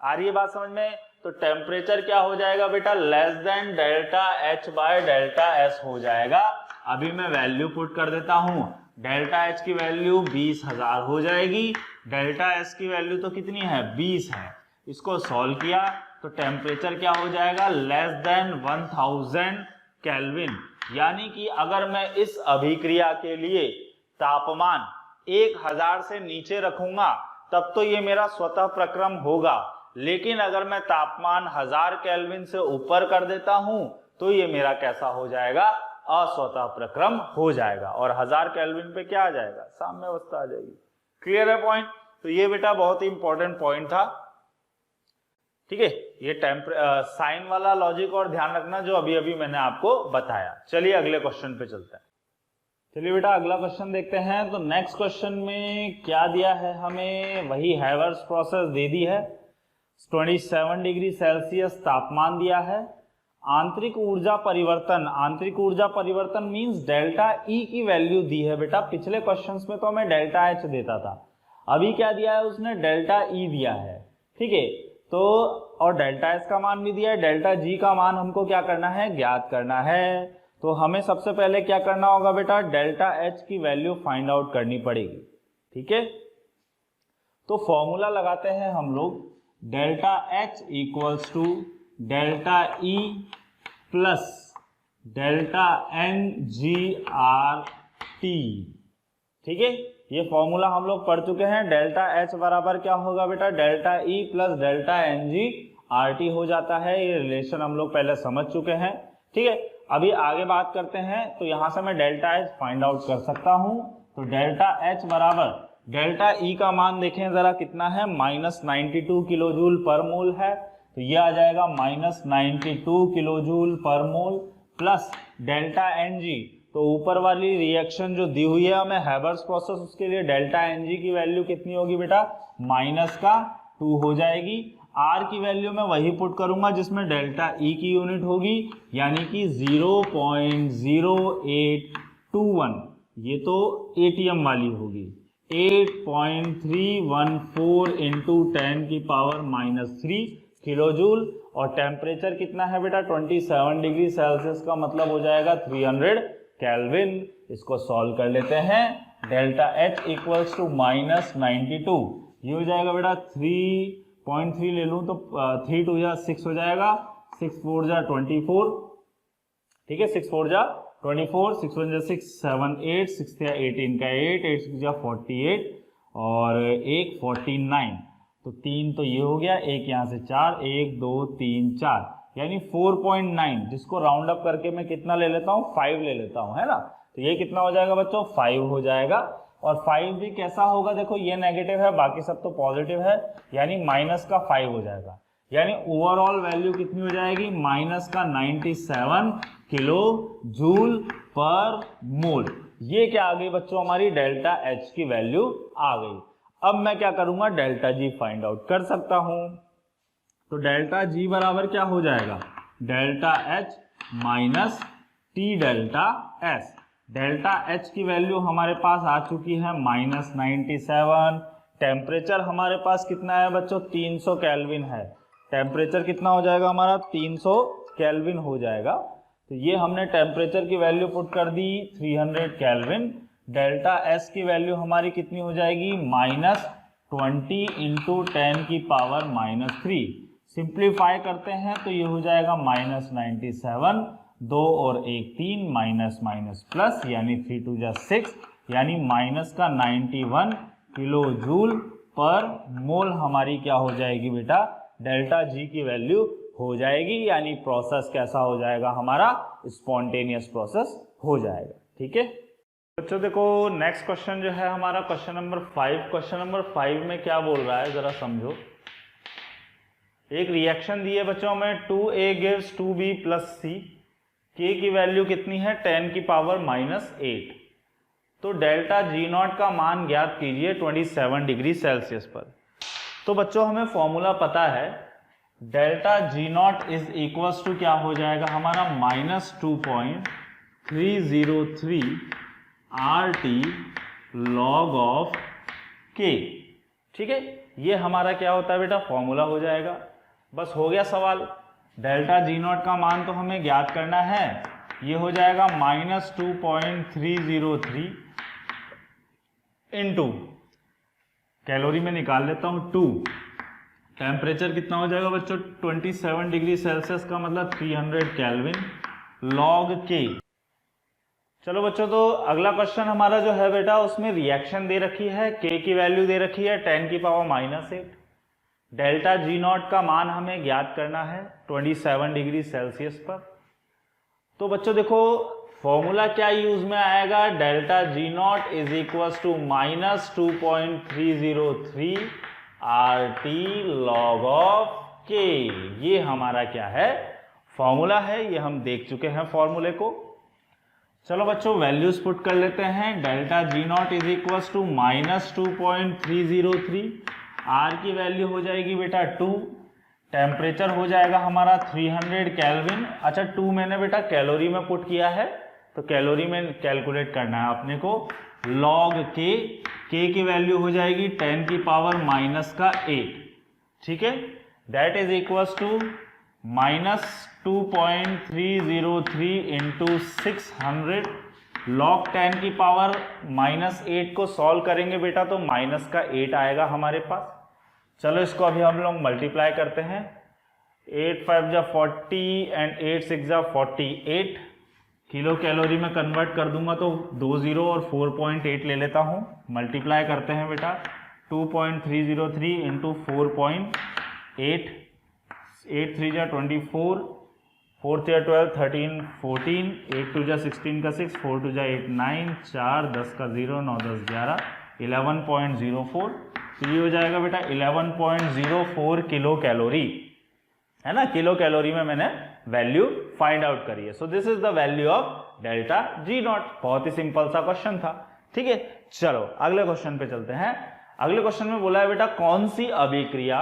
आ रही है बात समझ में। तो टेम्परेचर क्या हो जाएगा बेटा, less than delta H by delta S हो जाएगा। अभी मैं वैल्यू पुट कर देता हूं, डेल्टा एच की वैल्यू 20,000 हो जाएगी, डेल्टा एस की वैल्यू तो कितनी है, 20 है। इसको सॉल्व किया तो टेम्परेचर क्या हो जाएगा, लेस देन 1000 केल्विन। यानी कि अगर मैं इस अभिक्रिया के लिए तापमान 1000 से नीचे रखूंगा तब तो ये मेरा स्वतः प्रक्रम होगा, लेकिन अगर मैं तापमान 1000 केल्विन से ऊपर कर देता हूं तो ये मेरा कैसा हो जाएगा, अस्वतः प्रक्रम हो जाएगा, और 1000 केल्विन पे क्या आ जाएगा, साम्य अवस्था आ जाएगी। क्लियर है पॉइंट। तो ये बेटा बहुत ही इंपॉर्टेंट पॉइंट था। ठीक है, ये साइन वाला लॉजिक और ध्यान रखना जो अभी अभी मैंने आपको बताया। चलिए अगले क्वेश्चन पे चलते हैं। चलिए बेटा अगला क्वेश्चन देखते हैं। तो नेक्स्ट क्वेश्चन में क्या दिया है हमें, वही हैवर्स प्रोसेस दे दी है। 27 डिग्री सेल्सियस तापमान दिया है। आंतरिक ऊर्जा परिवर्तन मींस डेल्टा ई की वैल्यू दी है बेटा। पिछले क्वेश्चंस में तो हमें डेल्टा एच देता था, अभी क्या दिया है उसने, डेल्टा ई दिया है। ठीक है, तो और डेल्टा एस का मान भी दिया है, डेल्टा जी का मान हमको क्या करना है, ज्ञात करना है। तो हमें सबसे पहले क्या करना होगा बेटा, डेल्टा एच की वैल्यू फाइंड आउट करनी पड़ेगी। ठीक है, तो फॉर्मूला लगाते हैं हम लोग, delta H equals to delta E plus delta N G R T. ठीक है, ये फॉर्मूला हम लोग पढ़ चुके हैं। डेल्टा एच बराबर क्या होगा बेटा, delta E plus delta N G R T हो जाता है। ये रिलेशन हम लोग पहले समझ चुके हैं। ठीक है, अभी आगे बात करते हैं। तो यहां से मैं डेल्टा एच फाइंड आउट कर सकता हूं। तो डेल्टा एच बराबर डेल्टा ई का मान देखें जरा कितना है, -92 किलो जूल पर मोल है। तो ये आ जाएगा -92 किलो जूल पर मोल प्लस डेल्टा एन जी। तो ऊपर वाली रिएक्शन जो दी हुई है हमें हैबर्स प्रोसेस, उसके लिए डेल्टा एन जी की वैल्यू कितनी होगी बेटा, -2 हो जाएगी। आर की वैल्यू मैं वही पुट करूंगा जिसमें डेल्टा ई की यूनिट होगी, यानी कि 0.0821। ये तो एटीएम वाली होगी। 8.314 इंटू 10 की पावर -3 किलो जूल। और टेम्परेचर कितना है बेटा, 27 डिग्री सेल्सियस का मतलब हो जाएगा 300 केल्विन। इसको सॉल्व कर लेते हैं। डेल्टा एच इक्वल्स टू -92, ये हो जाएगा बेटा 3.3 ले लूँ तो 3 2 या 6 हो जाएगा, 6 4 जा 24। ठीक है, 6 4 जा 24, 6 1 जा 6 7 8, 6 या 18 का 8, 8 6 जा 48 और 1 49। तो 3 तो ये हो गया, एक यहाँ से 4, 1 2 3 4, यानी 4.9, जिसको राउंड अप करके मैं कितना ले लेता हूँ 5 ले लेता हूँ, है ना। तो ये कितना हो जाएगा बच्चों 5 हो जाएगा। और 5 भी कैसा होगा, देखो ये नेगेटिव है बाकी सब तो पॉजिटिव है, यानी माइनस का 5 हो जाएगा। यानी ओवरऑल वैल्यू कितनी हो जाएगी, माइनस का 97 किलो जूल पर मोल। ये क्या आ गई बच्चों, हमारी डेल्टा एच की वैल्यू आ गई। अब मैं क्या करूंगा, डेल्टा जी फाइंड आउट कर सकता हूं। तो डेल्टा जी बराबर क्या हो जाएगा, delta H minus T delta S. Delta H की वैल्यू हमारे पास आ चुकी है -97। टेम्परेचर हमारे पास कितना है बच्चों, 300 केल्विन है। टेम्परेचर कितना हो जाएगा हमारा, 300 केल्विन हो जाएगा। तो ये हमने टेम्परेचर की वैल्यू पुट कर दी 300 केल्विन। डेल्टा एस की वैल्यू हमारी कितनी हो जाएगी, -20 × 10 की पावर -3। सिंप्लीफाई करते हैं तो ये हो जाएगा -97, 2 और 1 3, माइनस माइनस प्लस, यानी 3 2 जा 6, यानी माइनस का 91 किलो जूल पर मोल हमारी क्या हो जाएगी बेटा, डेल्टा जी की वैल्यू हो जाएगी। यानी प्रोसेस कैसा हो जाएगा हमारा, स्पॉन्टेनियस प्रोसेस हो जाएगा। ठीक है बच्चों, देखो नेक्स्ट क्वेश्चन जो है हमारा क्वेश्चन नंबर 5। क्वेश्चन नंबर 5 में क्या बोल रहा है जरा समझो। एक रिएक्शन दी है बच्चों हमें, 2A gives 2B + C। K की वैल्यू कितनी है, 10 की पावर -8। तो डेल्टा G0 का मान ज्ञात कीजिए 27 डिग्री सेल्सियस पर। तो बच्चों हमें फॉर्मूला पता है, delta G0 is equals to क्या हो जाएगा हमारा, -2.303 RT log ऑफ K। ठीक है, ये हमारा क्या होता है बेटा, फॉर्मूला हो जाएगा। बस हो गया सवाल। डेल्टा G0 का मान तो हमें ज्ञात करना है, ये हो जाएगा -2.303 इंटू, कैलोरी में निकाल लेता हूं 2। टेम्परेचर कितना हो जाएगा बच्चों, 27 डिग्री सेल्सियस का मतलब 300 केल्विन log K। चलो बच्चों, तो अगला क्वेश्चन हमारा जो है बेटा, उसमें रिएक्शन दे रखी है, K की वैल्यू दे रखी है 10 की पावर -8। डेल्टा G0 का मान हमें ज्ञात करना है 27 डिग्री सेल्सियस पर। तो बच्चों देखो फॉर्मूला क्या यूज में आएगा, delta G0 is equals to -2.303 RT log of K। ये हमारा क्या है, फॉर्मूला है, ये हम देख चुके हैं फॉर्मूले को। चलो बच्चों वैल्यूज पुट कर लेते हैं। Delta G0 is equals to -2.303, R की वैल्यू हो जाएगी बेटा 2, टेम्परेचर हो जाएगा हमारा 300 केल्विन। अच्छा 2 मैंने बेटा कैलोरी में पुट किया है, तो कैलोरी में कैलकुलेट करना है अपने को। log K, K की वैल्यू हो जाएगी 10 की पावर -8। ठीक है, that is equals to -2.303 into 600 log 10 की पावर -8 को सॉल्व करेंगे बेटा तो माइनस का 8 आएगा हमारे पास। चलो इसको अभी हम लोग मल्टीप्लाई करते हैं। 8 5 जा 40 एंड 8 6 जा 48। किलो कैलोरी में कन्वर्ट कर दूंगा तो 2 0 और 4.8 ले लेता हूं। मल्टीप्लाई करते हैं बेटा, 2.303 इंटू 4.8, 8 3 जा 24, 4 3 12, 13 14, 8 2 जा 16 का 6, 4 2 जा 8 9, 4 10 का 0, 9 10 11, 11.04। तो ये हो जाएगा बेटा 11.04 किलो कैलोरी, है ना। किलो कैलोरी में मैंने वैल्यू फाइंड आउट करी है। So this is the value of delta G0। बहुत ही सिंपल सा क्वेश्चन था। ठीक है, चलो अगले क्वेश्चन पे चलते हैं। अगले क्वेश्चन में बोला है बेटा, कौन सी अभिक्रिया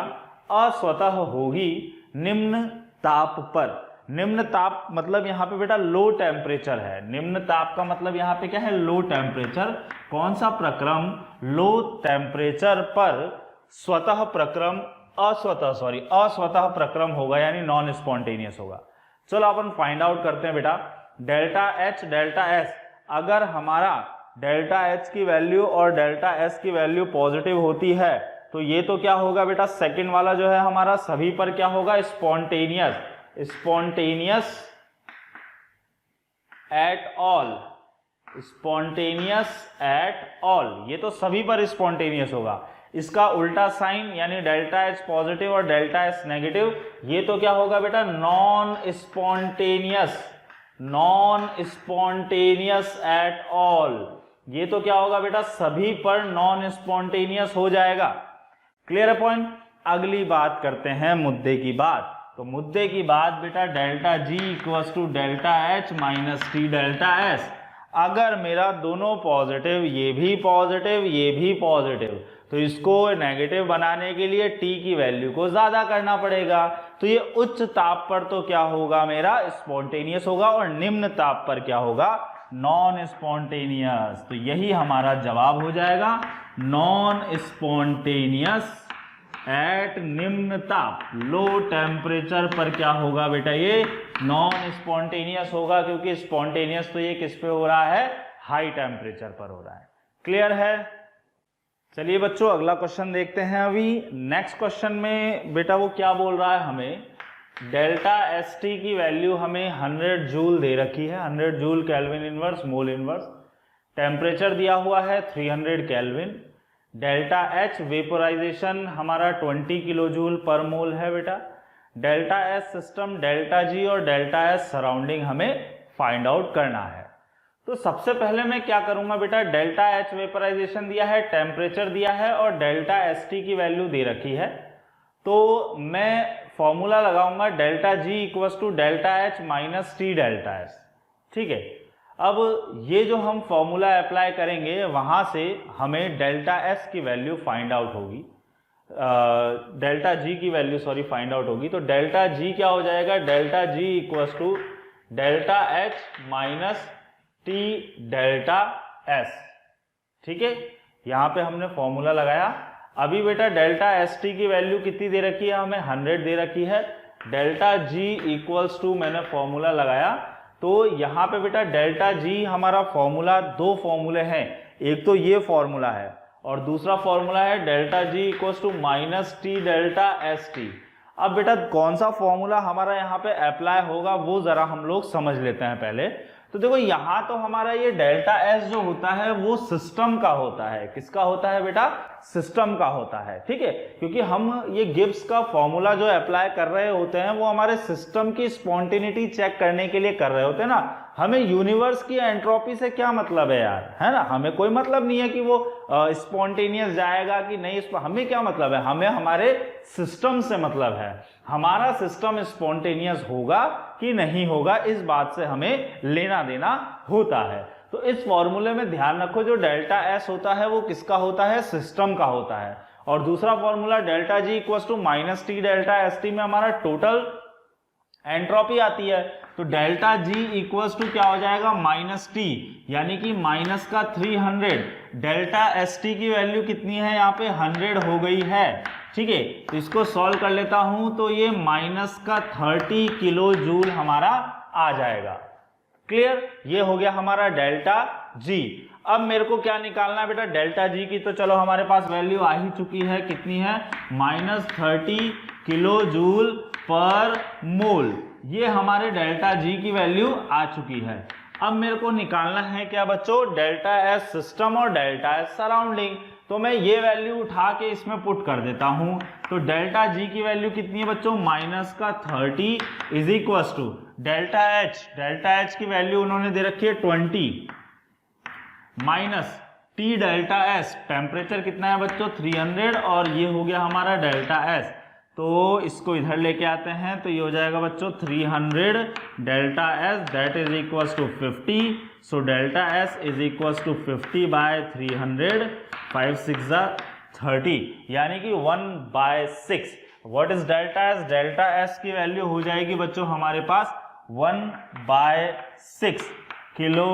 अस्वतः होगी निम्न ताप पर। निम्न ताप मतलब यहाँ पे बेटा लो टेम्परेचर है। निम्न ताप का मतलब यहाँ पे क्या है, लो टेम्परेचर। कौन सा प्रक्रम लो टेम्परेचर पर स्वतः प्रक्रम अस्वतः प्रक्रम होगा, यानी नॉन स्पॉन्टेनियस होगा। चलो अपन फाइंड आउट करते हैं बेटा। डेल्टा H डेल्टा S, अगर हमारा डेल्टा H की वैल्यू और डेल्टा S की वैल्यू पॉजिटिव होती है तो ये तो क्या होगा बेटा, सेकंड वाला जो है हमारा सभी पर क्या होगा, spontaneous at all, spontaneous at all. ये तो सभी पर स्पॉन्टेनियस होगा। इसका उल्टा साइन यानी डेल्टा एच पॉजिटिव और डेल्टा एस नेगेटिव, ये तो क्या होगा बेटा नॉन स्पॉन्टेनियस एट ऑल, ये तो क्या होगा बेटा सभी पर नॉन स्पॉन्टेनियस हो जाएगा। क्लियर है पॉइंट। अगली बात करते हैं मुद्दे की बात। तो मुद्दे की बात बेटा delta G equals to delta H minus T delta S. अगर मेरा दोनों पॉजिटिव, ये भी पॉजिटिव, ये भी पॉजिटिव, तो इसको नेगेटिव बनाने के लिए t की वैल्यू को ज्यादा करना पड़ेगा। तो ये उच्च ताप पर तो क्या होगा मेरा स्पॉन्टेनियस होगा और निम्न ताप पर क्या होगा नॉन स्पॉन्टेनियस। तो यही हमारा जवाब हो जाएगा, नॉन स्पॉन्टेनियस एट निम्न ताप, लो टेम्परेचर पर क्या होगा बेटा ये नॉन स्पॉन्टेनियस होगा, क्योंकि स्पॉन्टेनियस तो ये किस पे हो रहा है हाई टेम्परेचर पर हो रहा है। क्लियर है। चलिए बच्चों अगला क्वेश्चन देखते हैं। अभी नेक्स्ट क्वेश्चन में बेटा वो क्या बोल रहा है, हमें डेल्टा एस टी की वैल्यू हमें 100 जूल दे रखी है, 100 joule Kelvin inverse mole inverse, temperature दिया हुआ है 300 केल्विन, डेल्टा एच वेपोराइजेशन हमारा 20 किलो जूल पर मोल है बेटा, delta S system, delta G और डेल्टा एस सराउंडिंग हमें फाइंड आउट करना है। तो सबसे पहले मैं क्या करूंगा बेटा, डेल्टा एच वेपोराइजेशन दिया है, टेम्परेचर दिया है और डेल्टा एस टी की वैल्यू दे रखी है, तो मैं फॉर्मूला लगाऊंगा delta G equals to delta H minus T delta S. ठीक है, अब ये जो हम फॉर्मूला अप्लाई करेंगे वहां से हमें डेल्टा एस की वैल्यू फाइंड आउट होगी, डेल्टा जी की वैल्यू सॉरी फाइंड आउट होगी। तो डेल्टा जी क्या हो जाएगा, delta G equals to delta H minus T delta S. ठीक है, यहां पे हमने फॉर्मूला लगाया। अभी बेटा डेल्टा एस टी की वैल्यू कितनी दे रखी है, हमें 100 दे रखी है। डेल्टा जी इक्वल्स टू मैंने फॉर्मूला लगाया, तो यहां पे बेटा डेल्टा जी हमारा फॉर्मूला, दो फॉर्मूले हैं, एक तो ये फॉर्मूला है और दूसरा फॉर्मूला है delta G equals to minus T delta S T. अब बेटा कौन सा फॉर्मूला हमारा यहाँ पे अप्लाई होगा वो जरा हम लोग समझ लेते हैं पहले। तो देखो यहाँ तो हमारा ये डेल्टा एस जो होता है वो सिस्टम का होता है, किसका होता है बेटा, सिस्टम का होता है। ठीक है, क्योंकि हम ये गिब्स का फॉर्मूला जो अप्लाई कर रहे होते हैं वो हमारे सिस्टम की स्पॉन्टेनिटी चेक करने के लिए कर रहे होते हैं ना। हमें यूनिवर्स की एंट्रोपी से क्या मतलब है यार, है ना, हमें कोई मतलब नहीं है कि वो स्पॉन्टेनियस जाएगा कि नहीं, हमें क्या मतलब है, हमें हमारे सिस्टम से मतलब है, हमारा सिस्टम स्पॉन्टेनियस होगा कि नहीं होगा, इस बात से हमें लेना देना होता है। तो इस फॉर्मूले में ध्यान रखो जो डेल्टा एस होता है वो किसका होता है, सिस्टम का होता है। और दूसरा formula delta G equals to minus T delta S T में हमारा टोटल एंट्रोपी आती है। तो डेल्टा जी इक्वल्स टू क्या हो जाएगा माइनस टी, यानी कि माइनस का 300, डेल्टा एस टी की वैल्यू कितनी है यहाँ पे 100 हो गई है। ठीक है, तो इसको सॉल्व कर लेता हूं तो ये माइनस का 30 किलो जूल हमारा आ जाएगा। क्लियर, ये हो गया हमारा डेल्टा जी। अब मेरे को क्या निकालना है बेटा, डेल्टा जी की तो चलो हमारे पास वैल्यू आ ही चुकी है, कितनी है माइनस 30 किलो जूल पर मोल, ये हमारे डेल्टा जी की वैल्यू आ चुकी है। अब मेरे को निकालना है क्या बच्चों, डेल्टा एस सिस्टम और डेल्टा एस सराउंडिंग। तो मैं ये वैल्यू उठा के इसमें पुट कर देता हूं। तो डेल्टा जी की वैल्यू कितनी है बच्चों, माइनस का 30 is equal to delta H की वैल्यू उन्होंने दे रखी है 20 minus T delta S, temperature कितना है बच्चों 300, और ये हो गया हमारा डेल्टा एस। तो इसको इधर लेके आते हैं तो ये हो जाएगा बच्चों 300 delta S that is equal to 50। So delta S is equal to 50 by 300, 5 6 30, यानी कि 1/6। What is delta S, delta S की वैल्यू हो जाएगी बच्चों हमारे पास 1/6 किलो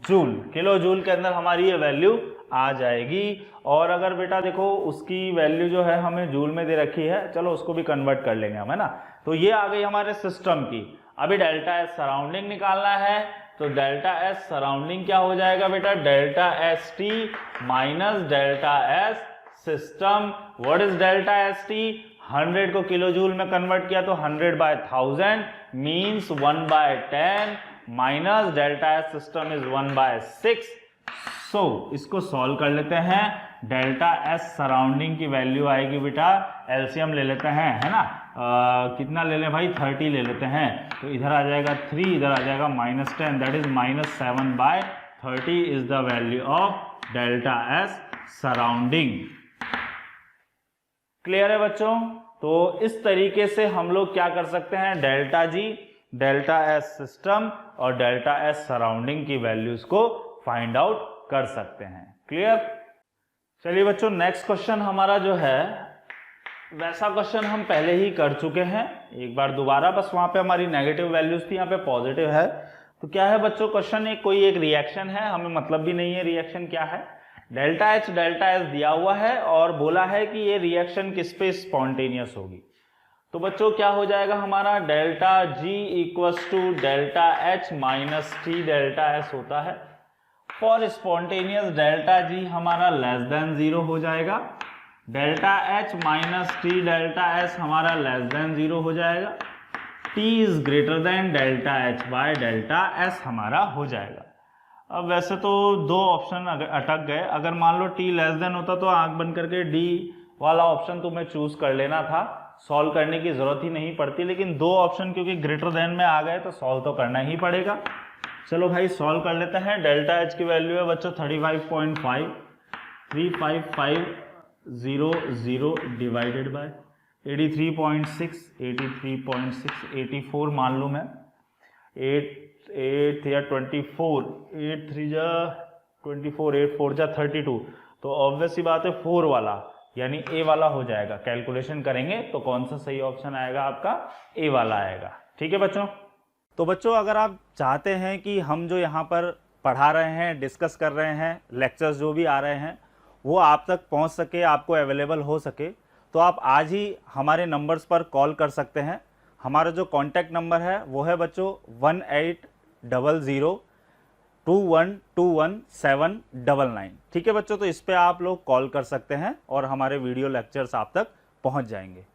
जूल। किलो जूल के अंदर हमारी ये वैल्यू आ जाएगी। और अगर बेटा देखो उसकी वैल्यू जो है हमें जूल में दे रखी है, चलो उसको भी कन्वर्ट कर लेंगे हम, है ना। तो ये आ गई हमारे सिस्टम की। अभी डेल्टा एस सराउंडिंग निकालना है, तो डेल्टा एस सराउंडिंग क्या हो जाएगा बेटा, delta S T minus delta S system. What is delta S T, 100 को किलो जूल में कन्वर्ट किया तो 100/1000 means 1/10 minus delta S system is 1/6। सो इसको सॉल्व कर लेते हैं। डेल्टा एस सराउंडिंग की वैल्यू आएगी बेटा, एलसीएम ले लेते हैं, है ना, कितना ले लें भाई, 30 ले लेते हैं, तो इधर आ जाएगा 3, इधर आ जाएगा -10, that is -7/30 is the value of delta S surrounding. Clear है बच्चों? तो इस तरीके से हम लोग क्या कर सकते हैं, delta G, delta S system और डेल्टा एस सराउंडिंग की वैल्यूज को फाइंड आउट कर सकते हैं। क्लियर? चलिए बच्चों, नेक्स्ट क्वेश्चन हमारा जो है वैसा क्वेश्चन हम पहले ही कर चुके हैं एक बार दोबारा, बस वहां पे हमारी नेगेटिव वैल्यूज थी, यहाँ पे पॉजिटिव है। तो क्या है बच्चों क्वेश्चन, कोई एक रिएक्शन है, हमें मतलब भी नहीं है रिएक्शन क्या है, डेल्टा एच डेल्टा एस दिया हुआ है और बोला है कि ये रिएक्शन किस पे स्पॉन्टेनियस होगी। तो बच्चों क्या हो जाएगा हमारा, delta G equals to delta H minus T delta S होता है। फॉर स्पॉन्टेनियस डेल्टा जी हमारा लेस देन 0 हो जाएगा, delta H minus T delta S हमारा लेस देन 0 हो जाएगा, T is greater than delta H by delta S हमारा हो जाएगा। अब वैसे तो दो ऑप्शन अटक गए, अगर मान लो टी लेस देन होता तो आंख बंद करके डी वाला ऑप्शन तुम्हें चूज कर लेना था, सॉल्व करने की जरूरत ही नहीं पड़ती, लेकिन दो ऑप्शन क्योंकि ग्रेटर देन में आ गए तो सॉल्व तो करना ही पड़ेगा। चलो भाई सॉल्व कर लेते हैं। डेल्टा एच की वैल्यू है बच्चों 35.5, 35500 डिवाइडेड बाय 83.6, 84 मान लूँ मैं, 8 या 24, 8 3 जा 24, 8 4 जा 32, तो ऑब्वियस ही बात है 4 वाला यानी ए वाला हो जाएगा। कैलकुलेशन करेंगे तो कौन सा सही ऑप्शन आएगा आपका, ए वाला आएगा। ठीक है बच्चों? तो बच्चों अगर आप चाहते हैं कि हम जो यहाँ पर पढ़ा रहे हैं, डिस्कस कर रहे हैं, लेक्चर्स जो भी आ रहे हैं वो आप तक पहुँच सके, आपको अवेलेबल हो सके, तो आप आज ही हमारे नंबर्स पर कॉल कर सकते हैं। हमारा जो कॉन्टैक्ट नंबर है वो है बच्चों 180021217999। ठीक है बच्चों? तो इस पे आप लोग कॉल कर सकते हैं और हमारे वीडियो लेक्चर्स आप तक पहुँच जाएंगे।